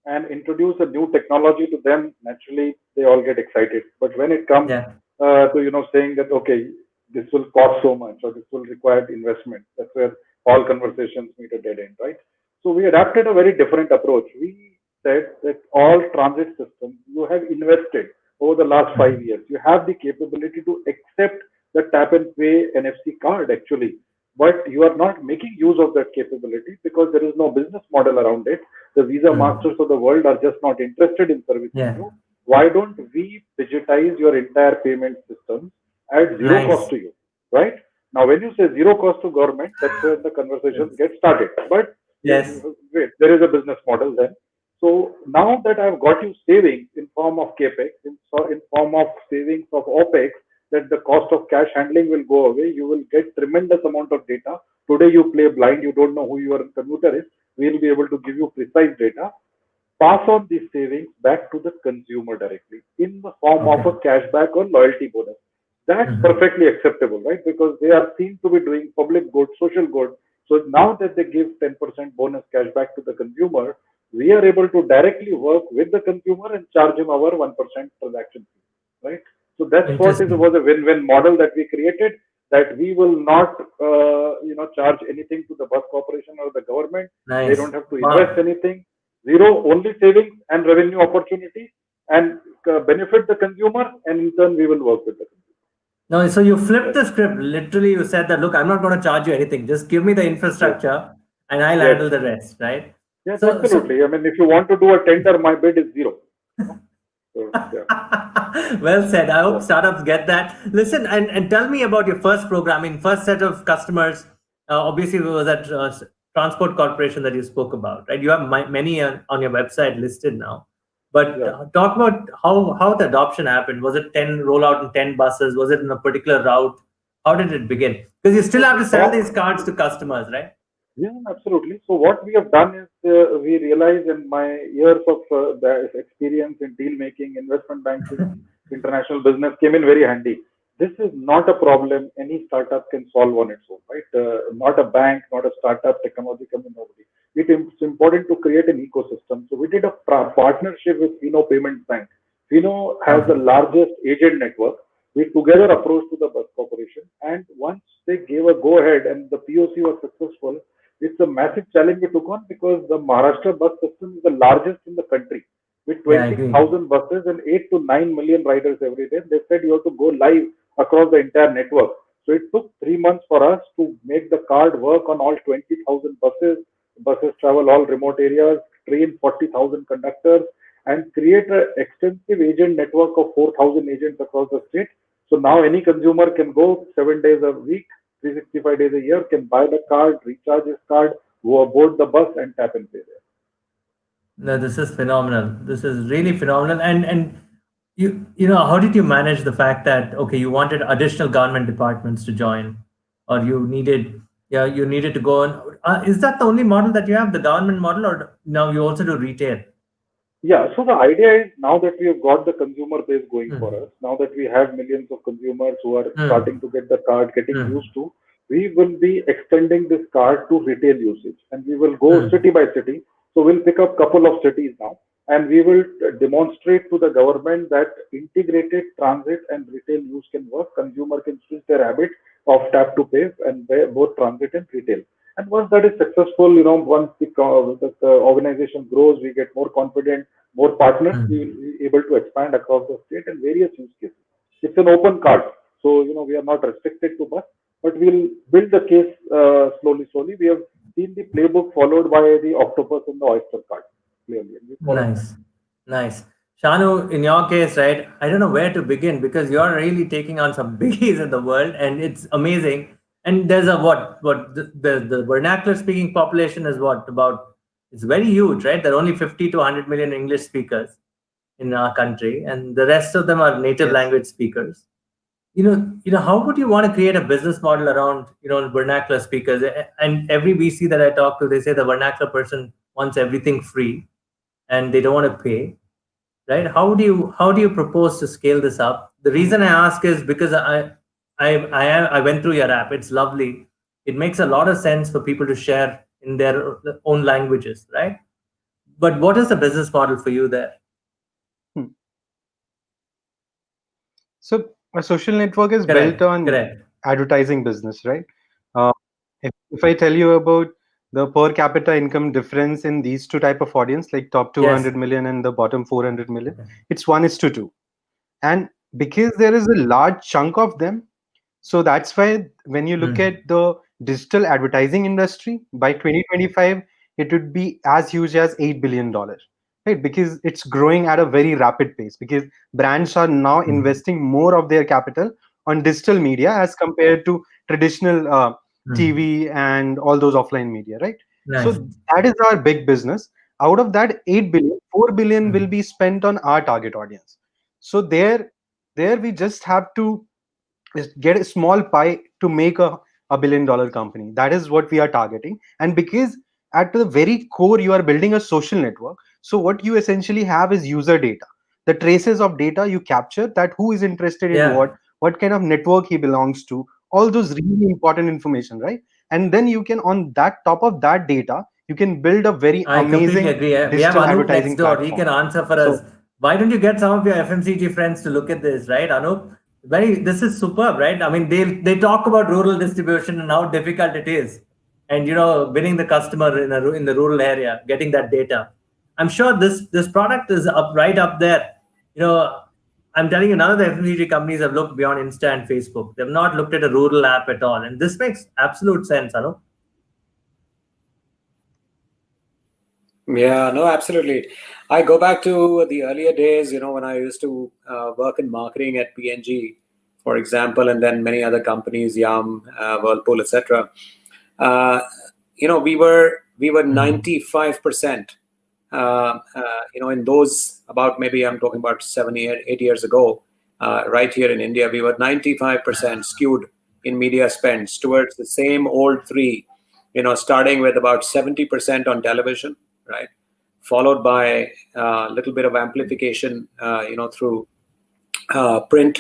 Speaker 5: and introduce a new technology to them, naturally they all get excited. But when it comes to saying that, okay, this will cost so much or this will require investment, that's where all conversations meet a dead end, right? So we adapted a very different approach. We said that all transit systems you have invested over the last 5 years, you have the capability to accept the tap and pay NFC card actually, but you are not making use of that capability because there is no business model around it. The Visa masters of the world are just not interested in servicing you. Why don't we digitize your entire payment system at zero cost to you, right? Now, when you say zero cost to government, that's where the conversations get started. But wait, there is a business model then. So now that I've got you savings in form of capex, in form of savings of opex, that the cost of cash handling will go away. You will get tremendous amount of data. Today you play blind. You don't know who your commuter is. We'll be able to give you precise data. Pass on these savings back to the consumer directly in the form of a cashback or loyalty bonus. That's perfectly acceptable, right? Because they are seen to be doing public good, social good. So now that they give 10% bonus cashback to the consumer, we are able to directly work with the consumer and charge him our 1% transaction fee, right? So that's what was a win-win model that we created, that we will not, charge anything to the bus corporation or the government. They don't have to invest anything. Zero, only savings and revenue opportunity. And benefit the consumer, and in turn we will work with the consumer.
Speaker 1: No, so you flipped the script. Literally, you said that, look, I'm not going to charge you anything. Just give me the infrastructure and I'll
Speaker 5: Yes.
Speaker 1: handle the rest, right?
Speaker 5: Yes,
Speaker 1: So,
Speaker 5: absolutely. I mean, if you want to do a tender, my bid is zero. So, yeah.
Speaker 1: well said. I hope
Speaker 5: Yeah.
Speaker 1: startups get that. Listen, and tell me about your first programming, first set of customers. Obviously, it was at Transport Corporation that you spoke about, right? You have many on your website listed now. But
Speaker 5: Yeah.
Speaker 1: talk about how the adoption happened. Was it 10 rollout in 10 buses? Was it in a particular route? How did it begin? Because you still have to sell these cards to customers, right?
Speaker 5: Yeah, absolutely. So what we have done is we realized in my years of experience in deal making, investment banking, international business came in very handy. This is not a problem any startup can solve on its own, right? Not a bank, not a startup, technology company, nobody. It's important to create an ecosystem. So we did a partnership with Fino Payments Bank. Fino has the largest agent network. We together approached to the bus corporation, and once they gave a go ahead and the POC was successful, it's a massive challenge we took on because the Maharashtra bus system is the largest in the country with
Speaker 1: Yeah, I agree.
Speaker 5: 20,000 buses and 8 to 9 million riders every day. They said you have to go live across the entire network. So it took 3 months for us to make the card work on all 20,000 buses. Buses travel all remote areas, train 40,000 conductors, and create an extensive agent network of 4,000 agents across the state. So now any consumer can go 7 days a week, 365 days a year, can buy the card, recharge his card, go aboard the bus, and tap and pay there.
Speaker 1: No, this is phenomenal. This is really phenomenal. And you know, how did you manage the fact that okay, you wanted additional government departments to join, or you needed to go on? Is that the only model that you have, the government model, or now you also do retail?
Speaker 5: Yeah, so the idea is now that we have got the consumer base going for
Speaker 1: Mm,
Speaker 5: us, now that we have millions of consumers who are
Speaker 1: mm,
Speaker 5: starting to get the card, getting
Speaker 1: mm,
Speaker 5: used to, we will be extending this card to retail usage and we will go
Speaker 1: mm.
Speaker 5: city by city. So we'll pick up couple of cities now and we will demonstrate to the government that integrated transit and retail use can work. Consumer can switch their habit of tap to pay and both transit and retail. And once that is successful, once the organization grows, we get more confident, more partners, we
Speaker 1: Mm.
Speaker 5: will be able to expand across the state and various use cases. It's an open card. So, we are not restricted to bus, but we'll build the case slowly. We have seen the playbook followed by the octopus and the oyster card clearly. And we follow that.
Speaker 1: Nice, nice. Shanu, in your case, right? I don't know where to begin because you're really taking on some biggies in the world, and it's amazing. And there's a what the vernacular speaking population is what about? It's very huge, right? There are only 50 to 100 million English speakers in our country, and the rest of them are native
Speaker 3: Yes.
Speaker 1: language speakers. How would you want to create a business model around vernacular speakers? And every VC that I talk to, they say the vernacular person wants everything free and they don't want to pay, right? How do you propose to scale this up? The reason I ask is because I went through your app. It's lovely. It makes a lot of sense for people to share in their own languages, right? But what is the business model for you there?
Speaker 3: Hmm. So a social network is
Speaker 1: Correct,
Speaker 3: built on
Speaker 1: correct.
Speaker 3: advertising business, right? Uh, if I tell you about the per capita income difference in these two type of audience, like top
Speaker 1: Yes.
Speaker 3: 200 million and the bottom 400 million,
Speaker 1: Okay.
Speaker 3: it's 1:2. And because there is a large chunk of them, so that's why when you look
Speaker 1: Mm.
Speaker 3: at the digital advertising industry by 2025, it would be as huge as $8 billion, right? Because it's growing at a very rapid pace because brands are now
Speaker 1: Mm.
Speaker 3: investing more of their capital on digital media as compared to traditional
Speaker 1: Mm.
Speaker 3: TV and all those offline media, right?
Speaker 1: Nice.
Speaker 3: So that is our big business. Out of that 8 billion, 4 billion will
Speaker 1: Mm.
Speaker 3: be spent on our target audience. So there we just have to is get a small pie to make a $1 billion company. That is what we are targeting. And because at the very core you are building a social network, so what you essentially have is user data, the traces of data you capture, that who is interested in
Speaker 1: Yeah,
Speaker 3: what kind of network he belongs to, all those really important information, right? And then you can, on that top of that data, you can build a very
Speaker 1: I completely
Speaker 3: amazing
Speaker 1: agree. We have
Speaker 3: digital
Speaker 1: Anup next
Speaker 3: advertising
Speaker 1: door. He can
Speaker 3: platform.
Speaker 1: answer for us.
Speaker 3: So
Speaker 1: Why don't you get some of your FMCG friends to look at this, right, Anup? This is superb, right? I mean, they talk about rural distribution and how difficult it is, and winning the customer in the rural area, getting that data. I'm sure this product is up right up there. I'm telling you, none of the FMCG companies have looked beyond Insta and Facebook. They've not looked at a rural app at all. And this makes absolute sense, Anup.
Speaker 2: Yeah, no, absolutely. I go back to the earlier days, when I used to work in marketing at PNG, for example, and then many other companies, Yum, Whirlpool, etc. Uh, we were 95%. In those about maybe I'm talking about 8 years ago, right here in India, we were 95% skewed in media spends towards the same old three. Starting with about 70% on television, right, followed by a little bit of amplification, through print,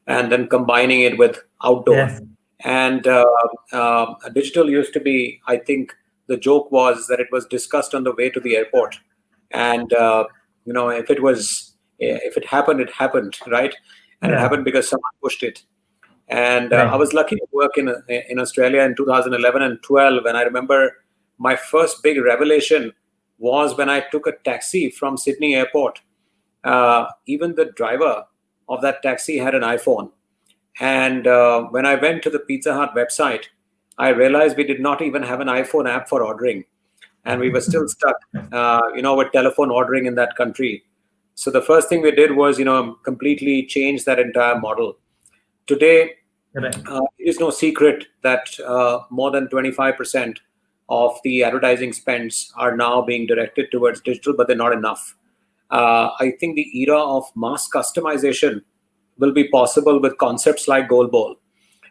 Speaker 2: and then combining it with outdoor.
Speaker 1: Yes.
Speaker 2: And digital used to be, I think, the joke was that it was discussed on the way to the airport, and if it happened, it happened, right? And it
Speaker 1: Yeah.
Speaker 2: happened because someone pushed it. And
Speaker 1: Right.
Speaker 2: I was lucky to work in Australia in 2011 and 12, and I remember my first big revelation was when I took a taxi from Sydney Airport. Even the driver of that taxi had an iPhone. And when I went to the Pizza Hut website, I realized we did not even have an iPhone app for ordering. And we were still stuck, with telephone ordering in that country. So the first thing we did was, completely change that entire model. Today,
Speaker 1: Correct.
Speaker 2: it is no secret that more than 25% of the advertising spends are now being directed towards digital, but they're not enough. I think the era of mass customization will be possible with concepts like GolBol,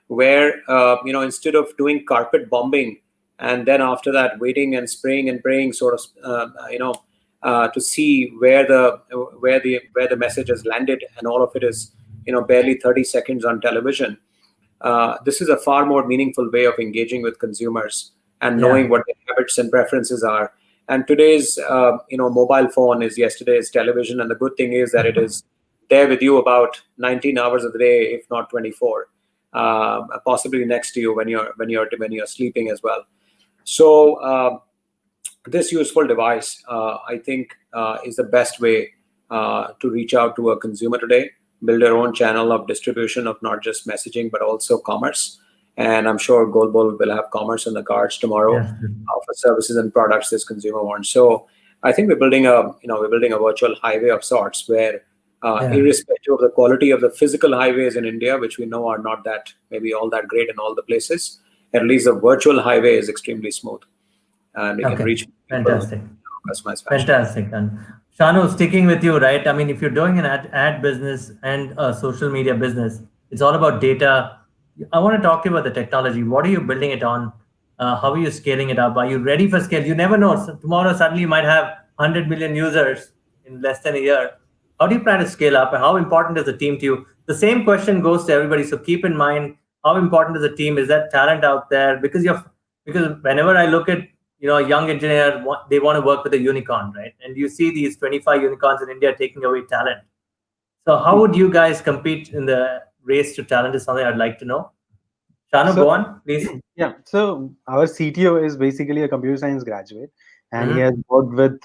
Speaker 2: where instead of doing carpet bombing and then after that waiting and spraying and praying, sort of, to see where the message has landed, and all of it is barely 30 seconds on television. This is a far more meaningful way of engaging with consumers and knowing what their habits and preferences are. And today's mobile phone is yesterday's television, and the good thing is that it is there with you about 19 hours of the day, if not 24, possibly next to you when you're sleeping as well. So this useful device, I think, is the best way to reach out to a consumer today. Build their own channel of distribution of not just messaging but also commerce. And I'm sure GolBol will have commerce on the cards tomorrow,
Speaker 1: Yes.
Speaker 2: for services and products this consumer wants. So I think we're building a virtual highway of sorts where, irrespective of the quality of the physical highways in India, which we know are not that maybe all that great in all the places, at least the virtual highway is extremely smooth, and we can reach people.
Speaker 1: Fantastic.
Speaker 2: Customized fashion.
Speaker 1: Fantastic. And Shanu, sticking with you, right? I mean, if you're doing an ad business and a social media business, it's all about data. I want to talk to you about the technology. What are you building it on? How are you scaling it up? Are you ready for scale? You never know. So tomorrow, suddenly, you might have 100 million users in less than a year. How do you plan to scale up? And how important is the team to you? The same question goes to everybody. So keep in mind, how important is the team? Is that talent out there? Because whenever I look at a young engineer, they want to work with a unicorn, right? And you see these 25 unicorns in India taking away talent. So how would you guys compete in the race to talent is something I'd like to know. Shanu, go on, please.
Speaker 3: Yeah. So our CTO is basically a computer science graduate, and he has worked with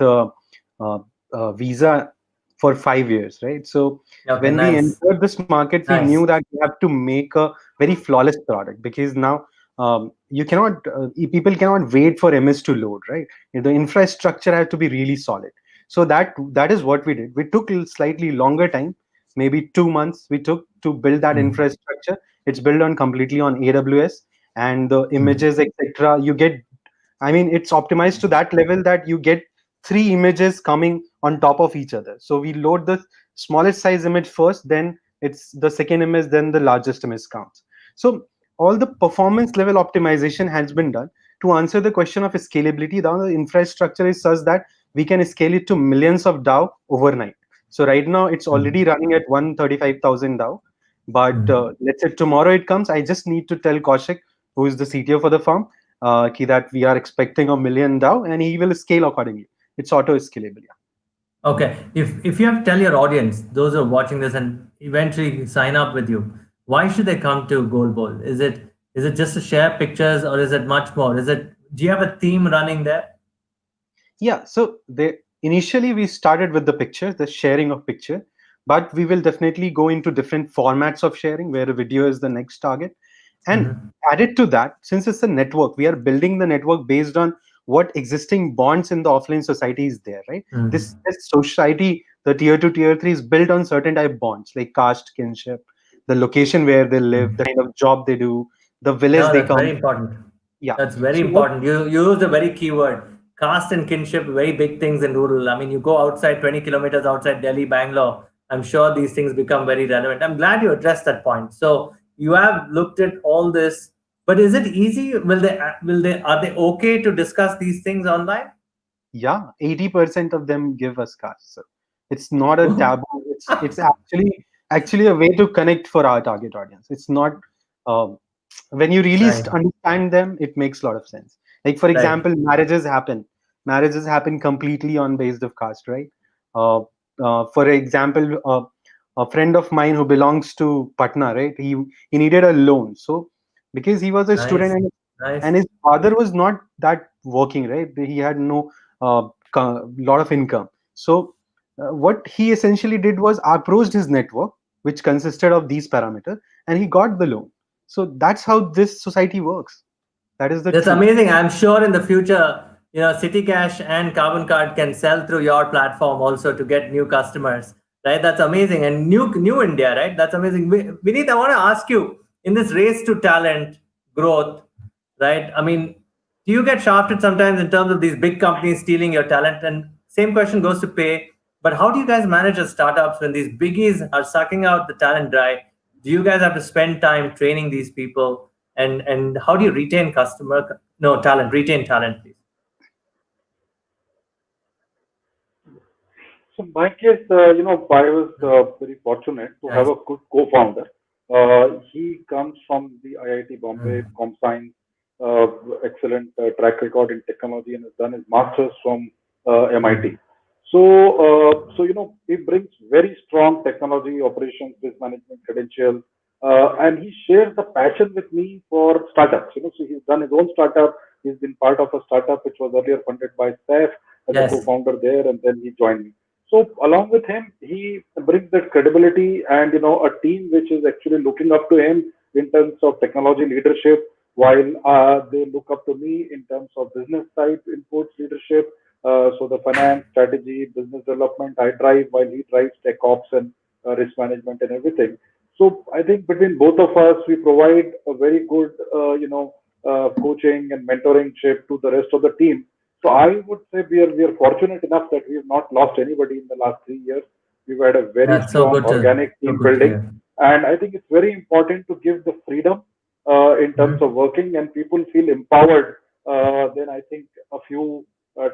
Speaker 3: Visa for 5 years, right? So when we entered this market, we knew that we have to make a very flawless product, because now people cannot wait for MS to load, right? The infrastructure has to be really solid. So that is what we did. We took a slightly longer time, maybe 2 months we took to build that infrastructure. It's built completely on AWS, and the images, etc. It's optimized to that level that you get 3 images coming on top of each other. So we load the smallest size image first, then it's the second image, then the largest image counts. So all the performance level optimization has been done. To answer the question of scalability, the infrastructure is such that we can scale it to millions of DAO overnight. So right now it's already running at 135,000 DAO. But let's say tomorrow it comes, I just need to tell Kaushik, who is the CTO for the firm, that we are expecting 1 million DAO, and he will scale accordingly. It's auto scalable. Yeah.
Speaker 1: Okay. If you have to tell your audience, those who are watching this and eventually sign up with you, why should they come to GolBol? Is it just to share pictures, or is it much more? Do you have a theme running there?
Speaker 3: Yeah. So initially we started with the picture, the sharing of picture. but we will definitely go into different formats of sharing where a video is the next target. And added to that, since it's a network, we are building the network based on what existing bonds in the offline society is there, right? This society, the tier 2, tier 3 is built on certain type bonds like caste, kinship, the location where they live, the kind of job they do, the village
Speaker 1: No,
Speaker 3: they
Speaker 1: that's
Speaker 3: come.
Speaker 1: very important.
Speaker 3: Yeah.
Speaker 1: That's very
Speaker 3: So what,
Speaker 1: important. You used a very key word. Caste and kinship, very big things in rural. I mean, you go outside 20 kilometers outside Delhi, Bangalore, I'm sure these things become very relevant. I'm glad you addressed that point. So you have looked at all this, but is it easy? Are they okay to discuss these things online?
Speaker 3: yeah, 80% of them give us caste. So it's not a taboo. It's actually a way to connect for our target audience. It's not when you really
Speaker 1: Right,
Speaker 3: understand them, it makes a lot of sense. Like for
Speaker 1: right.
Speaker 3: example, marriages happen completely on based of caste, right? uh, for example, a friend of mine who belongs to Patna, right, he needed a loan, so because he was a student,
Speaker 1: Nice,
Speaker 3: and
Speaker 1: nice.
Speaker 3: his father was not that working, right, he had no lot of income. So what he essentially did was approached his network, which consisted of these parameters, and he got the loan. So that's how this society works. That is the
Speaker 1: That's
Speaker 3: truth.
Speaker 1: amazing. I'm sure in the future, CityCash and Carbon Card can sell through your platform also to get new customers, right? That's amazing. And new India, right? That's amazing. Vineet, I want to ask you, in this race to talent growth, right? I mean, do you get shafted sometimes in terms of these big companies stealing your talent? And same question goes to Pay. But how do you guys manage your startups when these biggies are sucking out the talent dry? Do you guys have to spend time training these people? And how do you retain retain talent, please?
Speaker 5: So in my case, I was very fortunate to have
Speaker 1: Nice.
Speaker 5: a good co-founder. He comes from the IIT Bombay, Com Science, uh, excellent track record in technology, and has done his masters from MIT. So he brings very strong technology, operations, business management credentials, and he shares the passion with me for startups. So he's done his own startup. He's been part of a startup which was earlier funded by Hsieh as a
Speaker 1: Yes.
Speaker 5: co-founder there, and then he joined me. So along with him, he brings that credibility and a team which is actually looking up to him in terms of technology leadership, while they look up to me in terms of business side inputs leadership. So the finance, strategy, business development, I drive while he drives tech ops and risk management and everything. So I think between both of us, we provide a very good, coaching and mentoringship to the rest of the team. So I would say we are fortunate enough that we have not lost anybody in the last 3 years. We've had a very
Speaker 1: That's
Speaker 5: strong organic
Speaker 1: so
Speaker 5: team
Speaker 1: good to
Speaker 5: building,
Speaker 1: hear.
Speaker 5: and I think it's very important to give the freedom in terms of working, and people feel empowered. Then I think a few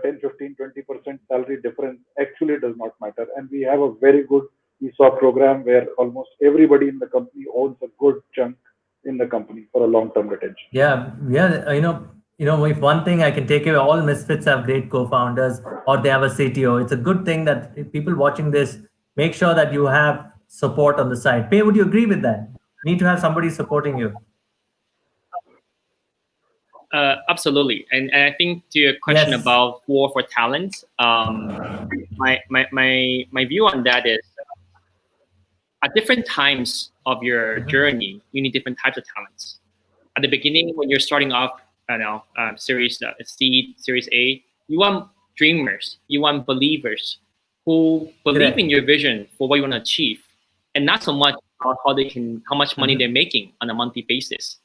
Speaker 5: 10, 15, 20% salary difference actually does not matter. And we have a very good ESOP program where almost everybody in the company owns a good chunk in the company for a long-term retention.
Speaker 1: Yeah, yeah. If one thing I can take away, all misfits have great co-founders or they have a CTO. It's a good thing that if people watching this make sure that you have support on the side. Pay, would you agree with that? Need to have somebody supporting you.
Speaker 4: Absolutely, and I think to your question
Speaker 1: Yes.
Speaker 4: about war for talent, my view on that is at different times of your journey, you need different types of talents. At the beginning, when you're starting off, series seed, series A, you want dreamers, you want believers who believe in
Speaker 1: Correct.
Speaker 4: your vision for what you want to achieve, and not so much about how much money they're making on a monthly basis.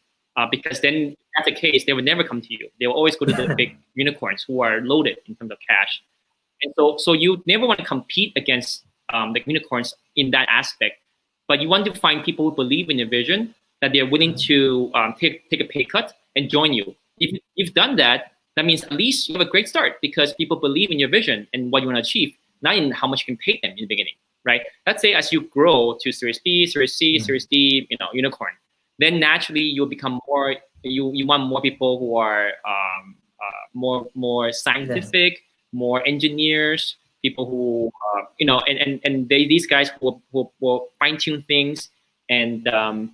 Speaker 4: Because then, if that's the case, they will never come to you. They will always go to the big unicorns who are loaded in terms of cash. And so you never want to compete against the unicorns in that aspect, but you want to find people who believe in your vision, that they're willing to take a pay cut and join you. If you've done that, that means at least you have a great start because people believe in your vision and what you want to achieve, not in how much you can pay them in the beginning, right? Let's say as you grow to Series B, Series C, Series D, unicorn, then naturally you'll become more. You want more people who are more
Speaker 1: Yes.
Speaker 4: scientific, more engineers, people who and these guys will fine tune things and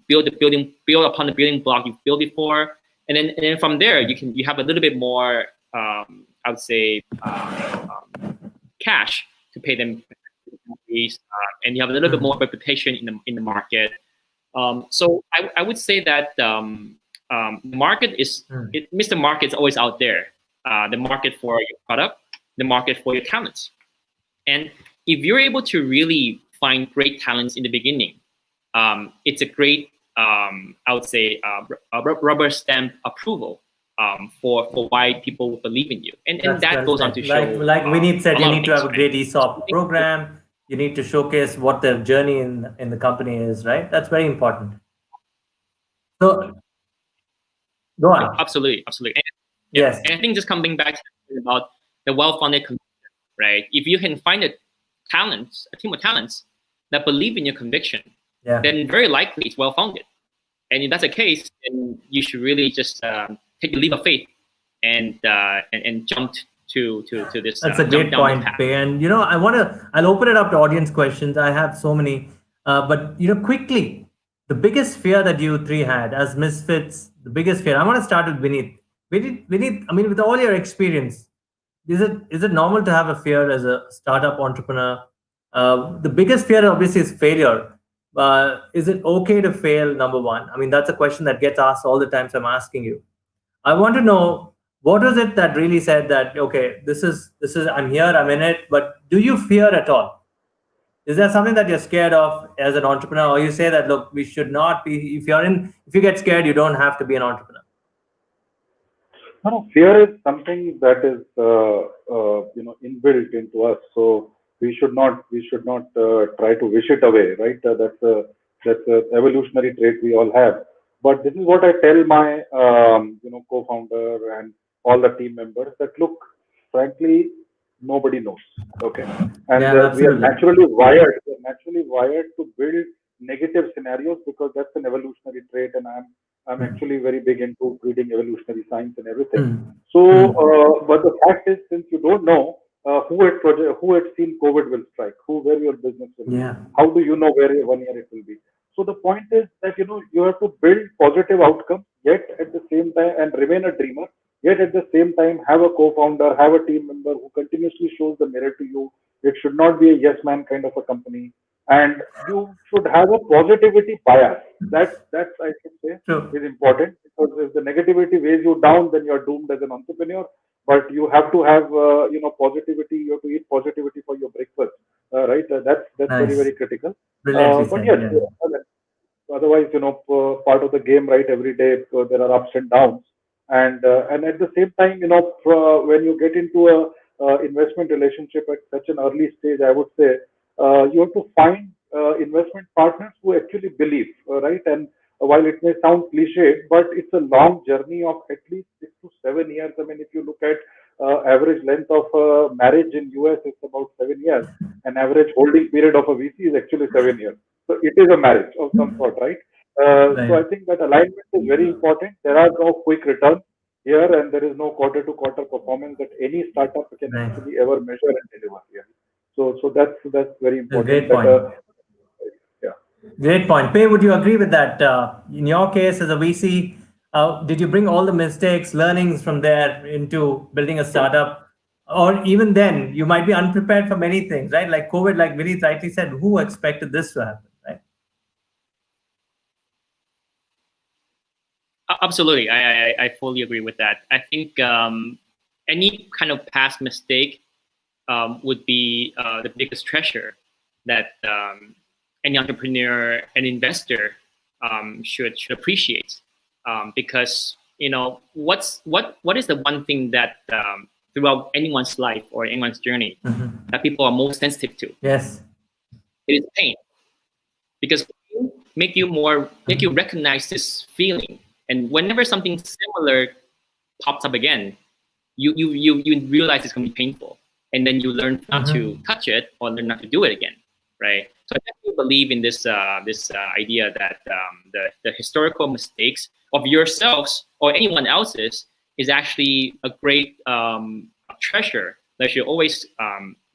Speaker 4: build upon the building block you've built before, and then from there you have a little bit more I would say cash to pay them expertise, and you have a little bit more reputation in the market. So I would say that the market is Mr. Market's always out there. The market for your product, the market for your talents, and if you're able to really find great talents in the beginning, it's a great I would say a rubber stamp approval for why people will believe in you, and that goes on to show.
Speaker 1: Like Vineet said, you need to have a great ESOP program. You need to showcase what their journey in the company is, right? That's very important. So, go on.
Speaker 4: Absolutely. And,
Speaker 1: yes.
Speaker 4: And I think just coming back to about the well-founded conviction, right? If you can find a team of talents that believe in your conviction, then very likely it's well-founded. And if that's the case, then you should really just take a leap of faith and jump to this.
Speaker 1: That's a great point, Pei. And I'll open it up to audience questions. I have so many, but quickly, the biggest fear that you three had as misfits, the biggest fear. I want to start with Vineet. Vineet, I mean, with all your experience, is it normal to have a fear as a startup entrepreneur? The biggest fear obviously is failure. Is it okay to fail? Number one. I mean, that's a question that gets asked all the time. So I'm asking you. I want to know, what was it that really said that, okay, this is I'm here, I'm in it, but do you fear at all? Is there something that you're scared of as an entrepreneur, or you say that, look, we should not be, if you get scared, you don't have to be an entrepreneur?
Speaker 5: No, fear is something that is inbuilt into us. So we should not try to wish it away, right? That's a evolutionary trait we all have. But this is what I tell my co-founder and all the team members, that look, frankly, nobody knows. Okay, and we are naturally wired to build negative scenarios because that's an evolutionary trait, and I'm actually very big into reading evolutionary science and everything. So, but the fact is, since you don't know who had seen COVID will strike, where your business will be, how do you know where 1 year it will be? So the point is that you have to build positive outcomes, yet at the same time, and remain a dreamer. Yet at the same time, have a co-founder, have a team member who continuously shows the mirror to you. It should not be a yes man kind of a company, and you should have a positivity bias. That's I should say is important, because if the negativity weighs you down, then you're doomed as an entrepreneur. But you have to have positivity. You have to eat positivity for your breakfast, right? That's very, very critical. But yes, otherwise, part of the game, right? Every day there are ups and downs. And at the same time, when you get into a investment relationship at such an early stage, I would say you have to find investment partners who actually believe, right? And while it may sound cliche, but it's a long journey of at least 6 to 7 years. I mean, if you look at average length of marriage in US, it's about 7 years, and average holding period of a VC is actually 7 years. So it is a marriage of some sort, right? So I think that alignment is very important. There are no quick returns here, and there is no quarter-to-quarter performance that any startup can actually ever measure and deliver here. So that's very important.
Speaker 1: Great point. Great point. Pei, would you agree with that? In your case, as a VC, did you bring all the mistakes, learnings from there into building a startup? Or even then, you might be unprepared for many things, right? Like COVID, like Vineet rightly said, who expected this to happen, right?
Speaker 4: Absolutely. I fully agree with that. I think any kind of past mistake would be the biggest treasure that any entrepreneur and investor should appreciate, because what is the one thing that throughout anyone's life or anyone's journey that people are most sensitive to?
Speaker 1: Yes,
Speaker 4: it is pain, because pain make you recognize this feeling, and whenever something similar pops up again, you realize it's going to be painful, and then you learn not to touch it or learn not to do it again, right? So I definitely believe in this idea that the historical mistakes of yourselves or anyone else's is actually a great treasure that you always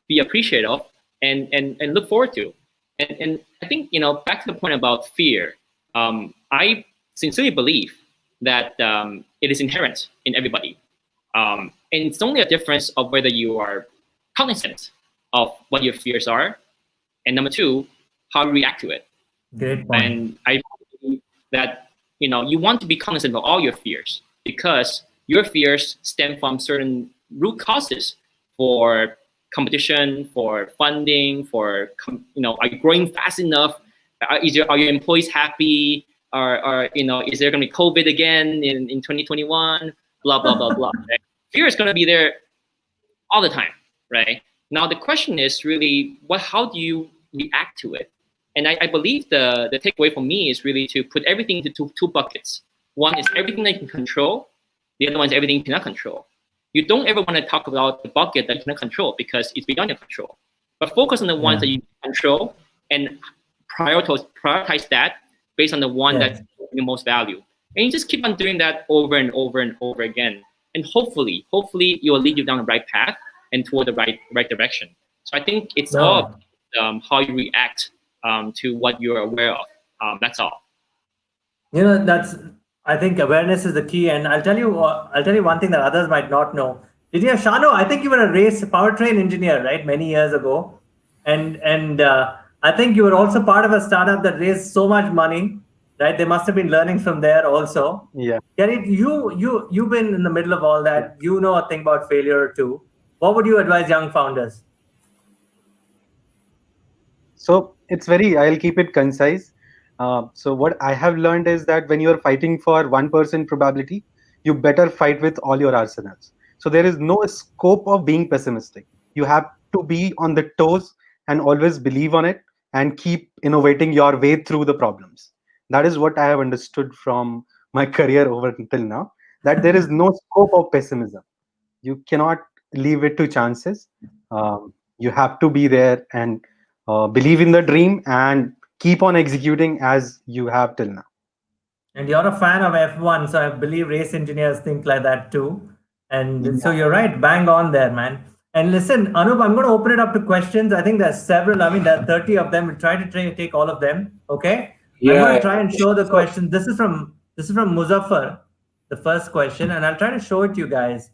Speaker 4: be appreciative of and look forward to. And I think, back to the point about fear, I sincerely believe that it is inherent in everybody. And it's only a difference of whether you are cognizant of what your fears are, And number two, how you react to it.
Speaker 1: Great point.
Speaker 4: And I believe that you want to be cognizant of all your fears, because your fears stem from certain root causes for competition, for funding, for are you growing fast enough? Are your employees happy? Or is there going to be COVID again in 2021? Blah blah blah blah. Right? Fear is going to be there all the time, right? Now the question is really, how do you react to it? And I believe the takeaway for me is really to put everything into two buckets. One is everything that you can control. The other one is everything you cannot control. You don't ever want to talk about the bucket that you cannot control because it's beyond your control. But focus on the ones that you can control and prioritize that based on the one that's the most value. And you just keep on doing that over and over and over again. And hopefully it will lead you down the right path and toward the right direction. So I think it's all how you react to what you're aware of. That's all.
Speaker 1: I think awareness is the key. And I'll tell you one thing that others might not know. Did you have Shanu? I think you were a race powertrain engineer, right? Many years ago. And I think you were also part of a startup that raised so much money, right? They must have been learning from there also.
Speaker 3: Yeah.
Speaker 1: Gary, you've been in the middle of all that. You know a thing about failure too. What would you advise young founders?
Speaker 3: So I'll keep it concise. So what I have learned is that when you're fighting for 1% probability, you better fight with all your arsenals. So there is no scope of being pessimistic. You have to be on the toes and always believe on it and keep innovating your way through the problems. That is what I have understood from my career over until now, that there is no scope of pessimism. You cannot leave it to chances. You have to be there and believe in the dream and keep on executing as you have till now.
Speaker 1: And you're a fan of F1, so I believe race engineers think like that too. And so you're right, bang on there, man. And listen, Anup, I'm going to open it up to questions. I think there's several. I mean, there are 30 of them. We'll try to take all of them. Okay. I'm going to try and show the question. This is from Muzaffar, the first question, and I'll try to show it to you guys.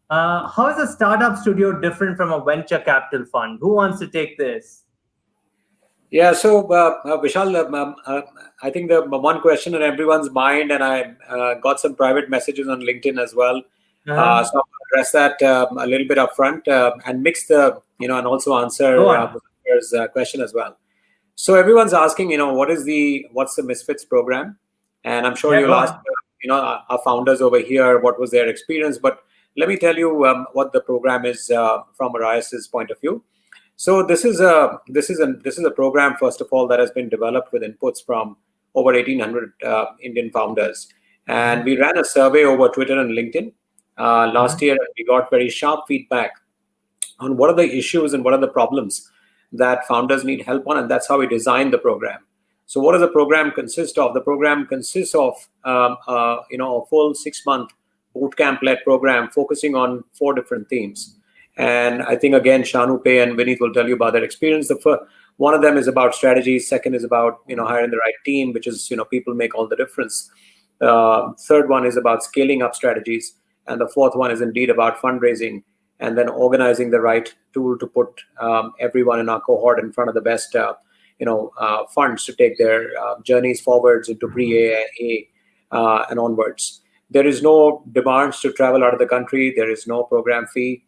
Speaker 1: How is a startup studio different from a venture capital fund? Who wants to take this?
Speaker 2: Yeah, so Vishal, I think the one question in everyone's mind, and I got some private messages on LinkedIn as well. So I'll address that a little bit upfront and mix the, and also answer Muzaffar's question as well. So everyone's asking, what's the Misfits program? And I'm sure you'll ask, our founders over here, what was their experience? But let me tell you what the program is from Orios' point of view. So this is a program, first of all, that has been developed with inputs from over 1,800 Indian founders, and we ran a survey over Twitter and LinkedIn last year, and we got very sharp feedback on what are the issues and what are the problems that founders need help on, and that's how we designed the program. So what does the program consist of? The program consists of a full 6-month bootcamp-led program focusing on 4 different themes. And I think, again, Shanu, Pei, and Vineet will tell you about their experience. One of them is about strategy. Second is about, hiring the right team, which is, people make all the difference. Third one is about scaling up strategies. And the fourth one is indeed about fundraising and then organizing the right tool to put everyone in our cohort in front of the best, funds to take their journeys forwards into pre-A and onwards. There is no demands to travel out of the country. There is no program fee.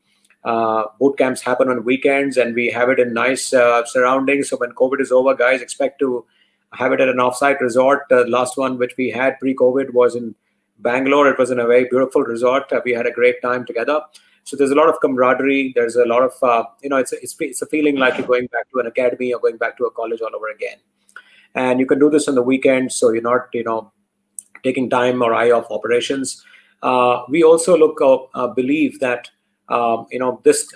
Speaker 2: Boot camps happen on weekends, and we have it in nice surroundings. So when COVID is over, guys, expect to have it at an offsite resort. The last one which we had pre-COVID was in Bangalore. It was in a very beautiful resort. We had a great time together. So there's a lot of camaraderie. There's a lot of it's a feeling like you're going back to an academy or going back to a college all over again. And you can do this on the weekends, so you're not taking time or eye off operations. We also believe that this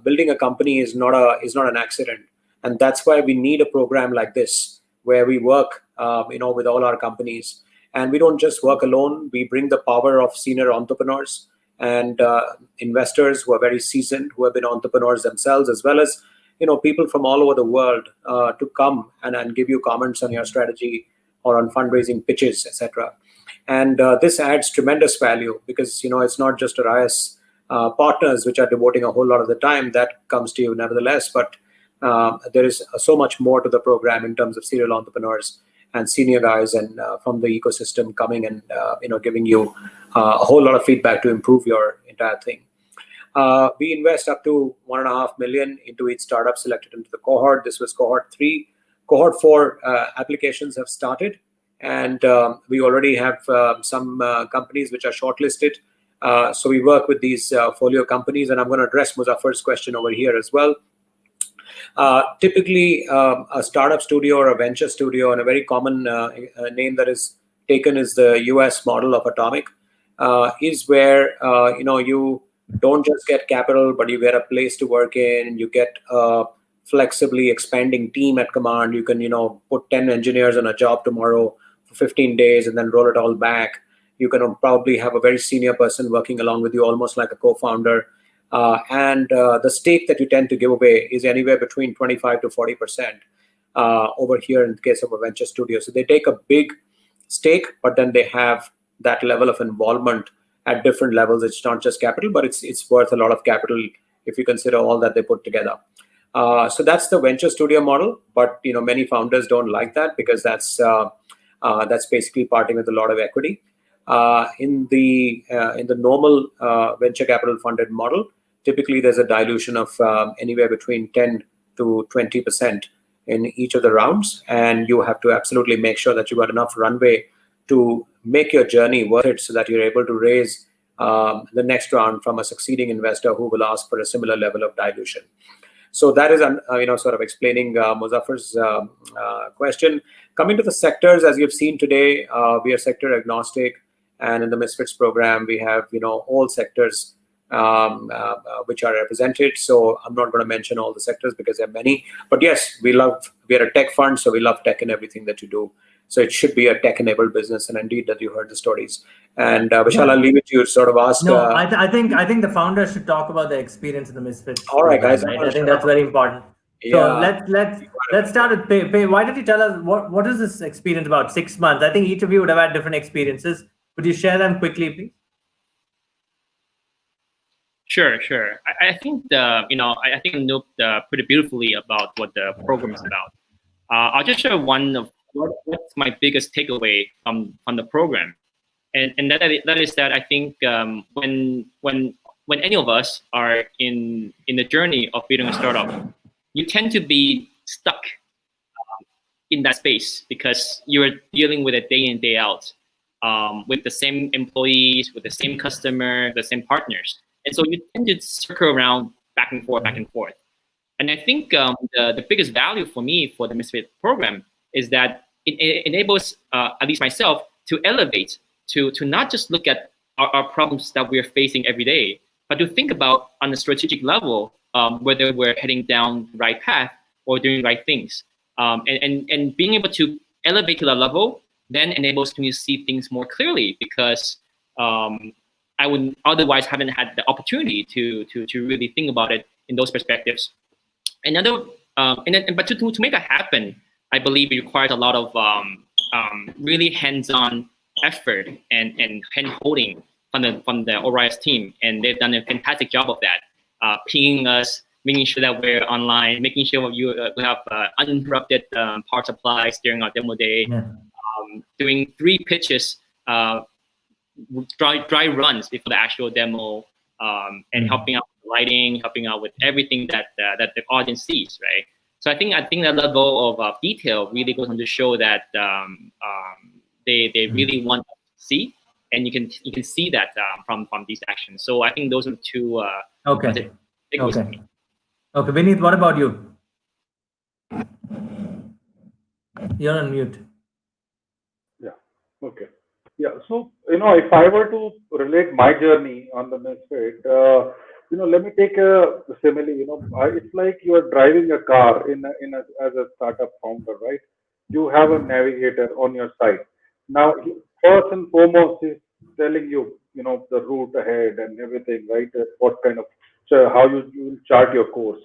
Speaker 2: building a company is not an accident, and that's why we need a program like this where we work with all our companies, and we don't just work alone. We bring the power of senior entrepreneurs and investors who are very seasoned, who have been entrepreneurs themselves, as well as people from all over the world to come and give you comments on your strategy or on fundraising pitches, etc. And this adds tremendous value because it's not just Orios partners which are devoting a whole lot of the time that comes to you nevertheless, but there is so much more to the program in terms of serial entrepreneurs and senior guys and from the ecosystem coming and giving you a whole lot of feedback to improve your entire thing. We invest up to 1.5 million into each startup selected into the cohort. This was cohort 3. Cohort 4 applications have started, and we already have some companies which are shortlisted. So we work with these folio companies, and I'm going to address Muzaffar's question over here as well. Typically, a startup studio or a venture studio, and a very common name that is taken is the US model of Atomic, is where you don't just get capital, but you get a place to work in. You get a flexibly expanding team at command. You can put 10 engineers on a job tomorrow for 15 days and then roll it all back. You can probably have a very senior person working along with you, almost like a co-founder. And the stake that you tend to give away is anywhere between 25 to 40% over here in the case of a venture studio. So they take a big stake, but then they have that level of involvement at different levels. It's not just capital, but it's worth a lot of capital if you consider all that they put together. So that's the venture studio model, but many founders don't like that because that's basically parting with a lot of equity. In the normal venture capital funded model, typically there's a dilution of anywhere between 10 to 20% in each of the rounds, and you have to absolutely make sure that you got enough runway to make your journey worth it, so that you're able to raise the next round from a succeeding investor who will ask for a similar level of dilution. So that is sort of explaining Muzaffar's question. Coming to the sectors, as you've seen today, we are sector agnostic. And in the Misfits program, we have all sectors which are represented. So I'm not going to mention all the sectors because there are many. But yes, we are a tech fund, so we love tech in everything that you do. So it should be a tech-enabled business. And indeed, that you heard the stories. And Vishal, I'll leave it to you to sort of ask.
Speaker 1: No, I think the founders should talk about their experience in the Misfits.
Speaker 2: All right, guys.
Speaker 1: Right? I think that's very important. So let's start with Pei. Why don't you tell us what is this experience about? 6 months. I think each of you would have had different experiences. Would you share them quickly, please?
Speaker 4: Sure. I think I think Anup put it beautifully about what the program is about. I'll just share one of what's my biggest takeaway from the program, and that is that I think when any of us are in the journey of building a startup, you tend to be stuck in that space because you're dealing with it day in, day out. With the same employees, with the same customer, the same partners. And so you tend to circle around back and forth. And I think the biggest value for me for the Misfit program is that it enables, at least myself, to elevate, to not just look at our problems that we're facing every day, but to think about on a strategic level, whether we're heading down the right path or doing the right things. And being able to elevate to that level then enables me to see things more clearly, because I would otherwise haven't had the opportunity to really think about it in those perspectives. But to make that happen, I believe it requires a lot of really hands-on effort and hand-holding from the Orios team, and they've done a fantastic job of that, pinging us, making sure that we're online, making sure we have uninterrupted power supplies during our demo day. Yeah. Doing 3 pitches, dry runs before the actual demo, and helping out with lighting, helping out with everything that the audience sees, right? So I think that level of detail really goes on to show that they really want to see, and you can see that from these actions. So I think those are the 2.
Speaker 1: Okay. Vineet, what about you? You're on mute.
Speaker 5: Okay. Yeah. So, if I were to relate my journey on the Misfit, let me take a simile. It's like you are driving a car as a startup founder, right? You have a navigator on your side. Now, first and foremost, is telling you, the route ahead and everything, right? What kind of, how you will chart your course.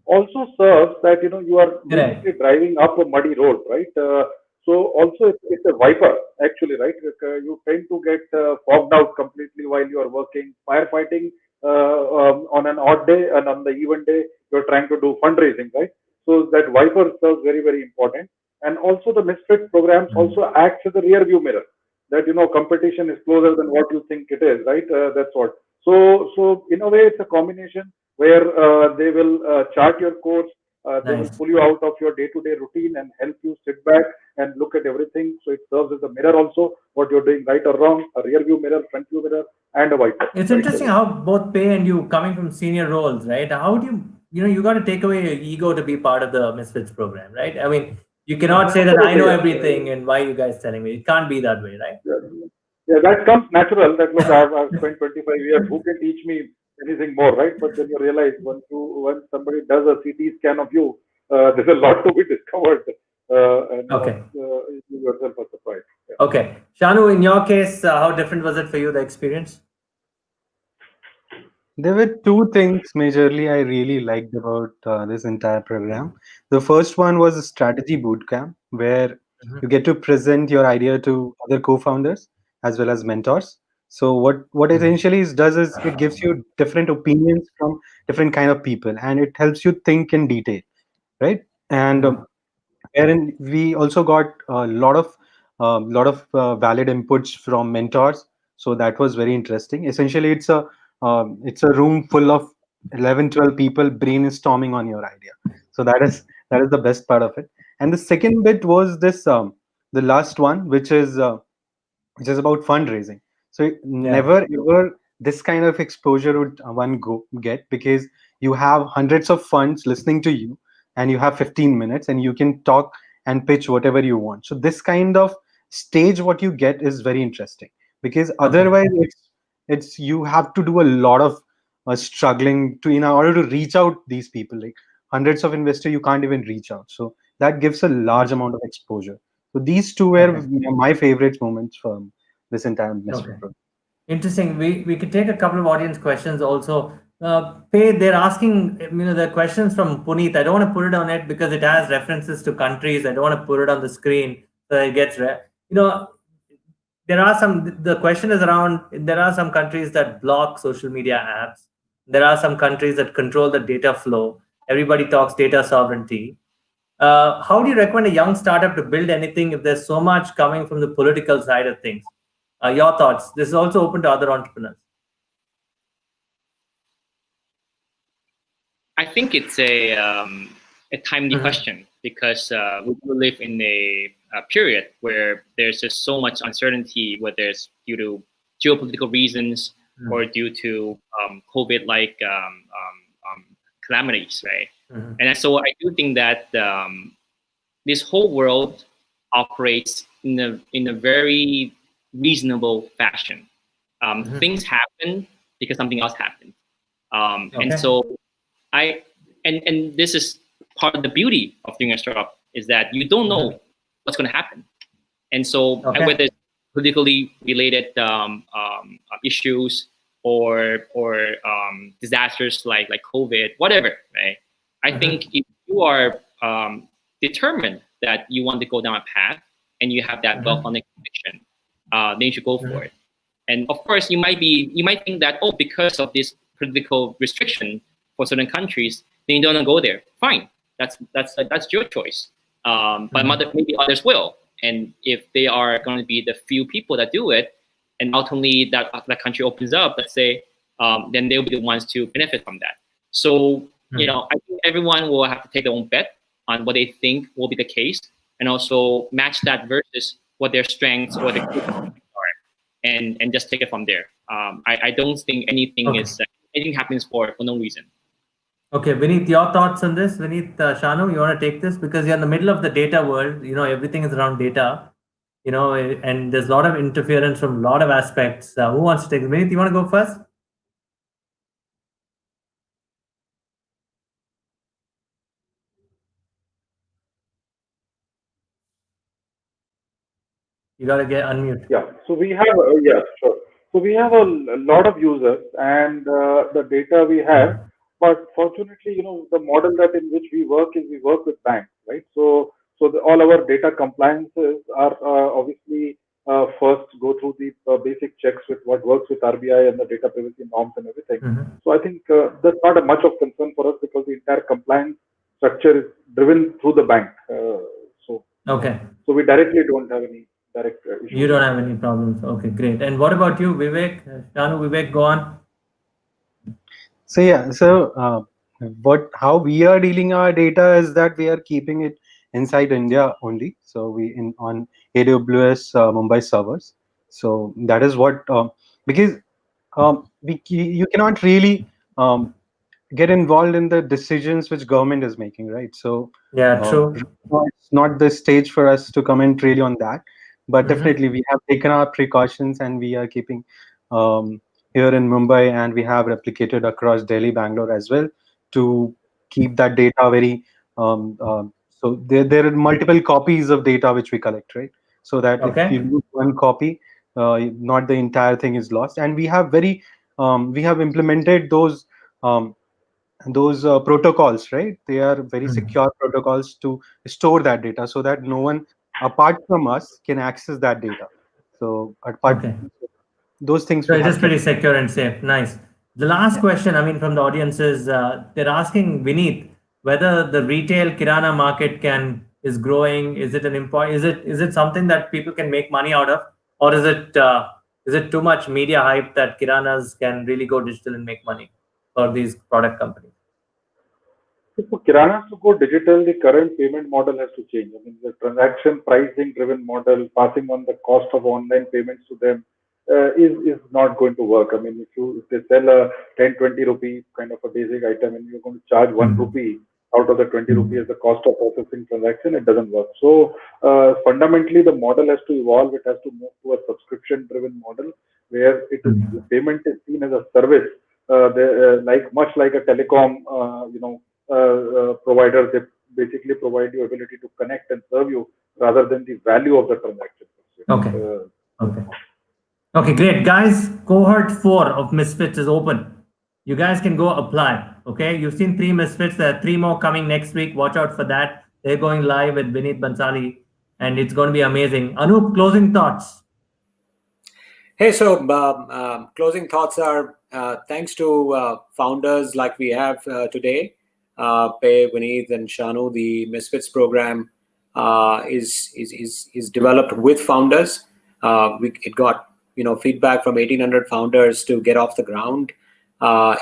Speaker 5: Also serves that, you are basically driving up a muddy road, right? So also it's a wiper, actually, right? You tend to get fogged out completely while you are working firefighting on an odd day, and on the even day you're trying to do fundraising, right? So that wiper serves very, very important. And also the misfit programs also acts as a rear view mirror, that competition is closer than what you think it is, right? That's what. So in a way, it's a combination where they will chart your course, they will
Speaker 1: Nice.
Speaker 5: pull you out of your day-to-day routine and help you sit back and look at everything. So it serves as a mirror also, what you're doing right or wrong, a rear view mirror, front view mirror, and a wiper.
Speaker 1: It's
Speaker 5: Right?
Speaker 1: interesting how both Pei and you coming from senior roles, right? How do you got to take away your ego to be part of the Misfits program, right? I mean, you cannot say that I
Speaker 5: Absolutely,
Speaker 1: know
Speaker 5: yes.
Speaker 1: everything and why you guys telling me. It can't be that way, right?
Speaker 5: Yeah, yeah, that comes natural. That look, I've spent 25 years. Who can teach me anything more, right? But then you realize once somebody does a CT scan of you, there's a lot to be discovered, and
Speaker 1: Okay.
Speaker 5: you yourself are surprised. Yeah.
Speaker 1: Okay. Shanu, in your case, how different was it for you, the experience?
Speaker 3: There were two things majorly I really liked about this entire program. The first one was a strategy bootcamp where you get to present your idea to other co-founders as well as mentors. So what essentially does is it gives you different opinions from different kind of people, and it helps you think in detail, right? And wherein we also got a lot of valid inputs from mentors, so that was very interesting. Essentially it's a room full of 11, 12 people brainstorming on your idea. So that is the best part of it. And the second bit was this the last one, which is about fundraising. So
Speaker 1: Yeah.
Speaker 3: never ever this kind of exposure would one go get, because you have hundreds of funds listening to you, and you have 15 minutes and you can talk and pitch whatever you want. So this kind of stage what you get is very interesting, because
Speaker 1: Okay.
Speaker 3: otherwise it's you have to do a lot of struggling to in order to reach out these people, like hundreds of investors you can't even reach out. So that gives a large amount of exposure. So these two were
Speaker 1: Okay.
Speaker 3: my favorite moments from this entire
Speaker 1: Okay.
Speaker 3: Misfit program.
Speaker 1: Interesting. We could take a couple of audience questions also. Pei, they're asking, the questions from Puneet. I don't want to put it on it because it has references to countries. I don't want to put it on the screen so it gets, there are some, the question is around, there are some countries that block social media apps. There are some countries that control the data flow. Everybody talks data sovereignty. How do you recommend a young startup to build anything if there's so much coming from the political side of things? Your thoughts. This is also open to other entrepreneurs.
Speaker 4: I think it's a timely question because we do live in a period where there's just so much uncertainty, whether it's due to geopolitical reasons or due to COVID-like calamities, right? And so I do think that this whole world operates in a very reasonable fashion. Things happen because something else happened, and so and this is part of the beauty of doing a startup, is that you don't know what's going to happen, and so whether it's politically related issues or disasters like COVID, whatever, right? I think if you are determined that you want to go down a path and you have that well-founded conviction, then you should go for it. And of course, you might think that, oh, because of this political restriction for certain countries, then you don't want to go there. Fine, that's your choice. But maybe others will. And if they are going to be the few people that do it, and ultimately that country opens up, let's say, then they'll be the ones to benefit from that. So I think everyone will have to take their own bet on what they think will be the case, and also match that versus what their strengths or their are, and just take it from there. I don't think anything happens for no reason.
Speaker 1: Okay, Vineet, your thoughts on this? Vineet, Shanu, you want to take this because you're in the middle of the data world. Everything is around data. And there's a lot of interference from a lot of aspects. Who wants to take it? Vineet, you want to go first? You got to get unmute.
Speaker 5: Yeah. So we have, yeah, sure. So we have a lot of users and the data we have, but fortunately, the model that in which we work is we work with banks, right? So all our data compliances are obviously first go through the basic checks with what works with RBI and the data privacy norms and everything. So I think that's not a much of concern for us because the entire compliance structure is driven through the bank.
Speaker 1: Okay.
Speaker 5: So we directly don't have any direct issues.
Speaker 1: You don't have any problems. Okay, great. And what about you, Vivek? Shanu, Vivek, go on.
Speaker 3: So yeah, how we are dealing our data is that we are keeping it inside India only. So on AWS Mumbai servers. So that is what because you cannot really get involved in the decisions which government is making, right? So
Speaker 1: Yeah, true.
Speaker 3: it's not the stage for us to comment really on that, but
Speaker 1: Mhm.
Speaker 3: definitely we have taken our precautions and we are keeping here in Mumbai, and we have replicated across Delhi, Bangalore as well to keep that data very. So there are multiple copies of data which we collect, right? So that if
Speaker 1: Okay.
Speaker 3: you lose one copy, not the entire thing is lost. And we have implemented those protocols, right? They are very
Speaker 1: Mm.
Speaker 3: secure protocols to store that data so that no one apart from us can access that data. So apart,
Speaker 1: Okay.
Speaker 3: those things
Speaker 1: So
Speaker 3: we
Speaker 1: it is
Speaker 3: have kept.
Speaker 1: pretty secure and safe. Nice. The last
Speaker 3: Yeah.
Speaker 1: question, I mean, from the audience is they're asking Vineet whether the retail kirana market is growing. Is it is it something that people can make money out of, or is it too much media hype that kiranas can really go digital and make money for these product companies?
Speaker 5: So for Kiranas to go digital, the current payment model has to change. I mean, the transaction pricing driven model, passing on the cost of online payments to them, is not going to work. I mean, if they sell a 10-20 rupee kind of a basic item and you're going to charge 1
Speaker 1: Mm.
Speaker 5: rupee out of the 20 rupee
Speaker 1: Mm.
Speaker 5: as the cost of processing transaction, it doesn't work. So fundamentally, the model has to evolve. It has to move to a subscription driven model where the
Speaker 1: Mm.
Speaker 5: payment is seen as a service, much like a telecom, provider. They basically provide you ability to connect and serve you rather than the value of the transaction.
Speaker 1: Okay. Okay. Okay, great. Guys, cohort 4 of Misfits is open. You guys can go apply. Okay, you've seen 3 Misfits. There are 3 more coming next week. Watch out for that. They're going live with Vineet Bansali, and it's going to be amazing. Anup, closing thoughts.
Speaker 2: Hey, so closing thoughts are thanks to founders like we have today, Pei, Vineet, and Shanu. The Misfits program is developed with founders. It got feedback from 1,800 founders to get off the ground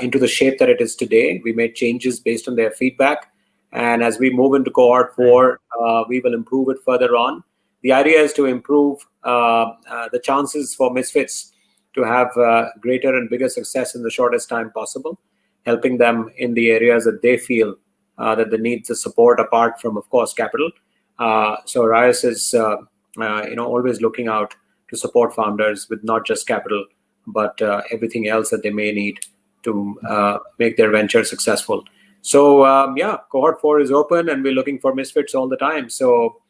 Speaker 2: into the shape that it is today. We made changes based on their feedback, and as we move into cohort 4, we will improve it further on. The idea is to improve the chances for Misfits to have greater and bigger success in the shortest time possible, helping them in the areas that they feel that they need the support apart from, of course, capital. So Orios is always looking out to support founders with not just capital, but everything else that they may need to make their venture successful. So cohort 4 is open, and we're looking for Misfits all the time. So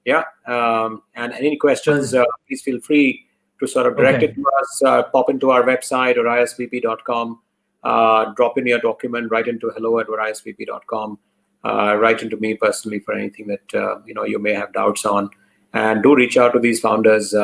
Speaker 2: and any questions, please feel free to sort of direct it to us. Pop into our website, oriosvp.com. Drop in your document, write into hello@oriosvp.com. Write into me personally for anything that you may have doubts on, and do reach out to these founders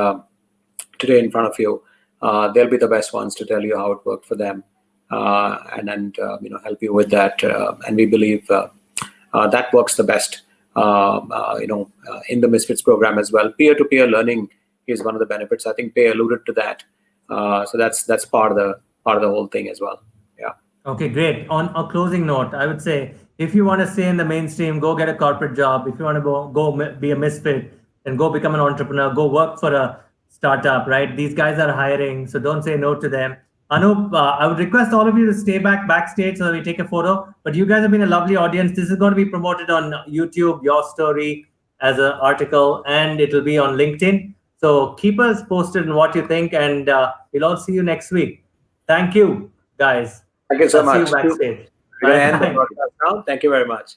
Speaker 2: today in front of you. They'll be the best ones to tell you how it worked for them, and help you with that. And we believe that works the best. In the Misfits program as well. Peer-to-peer learning is one of the benefits. I think Pei alluded to that. So that's part of the whole thing as well. Yeah.
Speaker 1: Okay, great. On a closing note, I would say if you want to stay in the mainstream, go get a corporate job. If you want to go be a misfit, then go become an entrepreneur. Go work for a startup. Right? These guys are hiring, so don't say no to them. Anup, I would request all of you to stay backstage so that we take a photo. But you guys have been a lovely audience. This is going to be promoted on YouTube, YourStory as an article, and it will be on LinkedIn. So keep us posted on what you think, and we'll all see you next week. Thank you, guys.
Speaker 2: Thank you so
Speaker 1: I'll see
Speaker 2: much.
Speaker 1: you backstage.
Speaker 2: We're going to end the
Speaker 1: Bye.
Speaker 2: broadcast now. Thank you very much.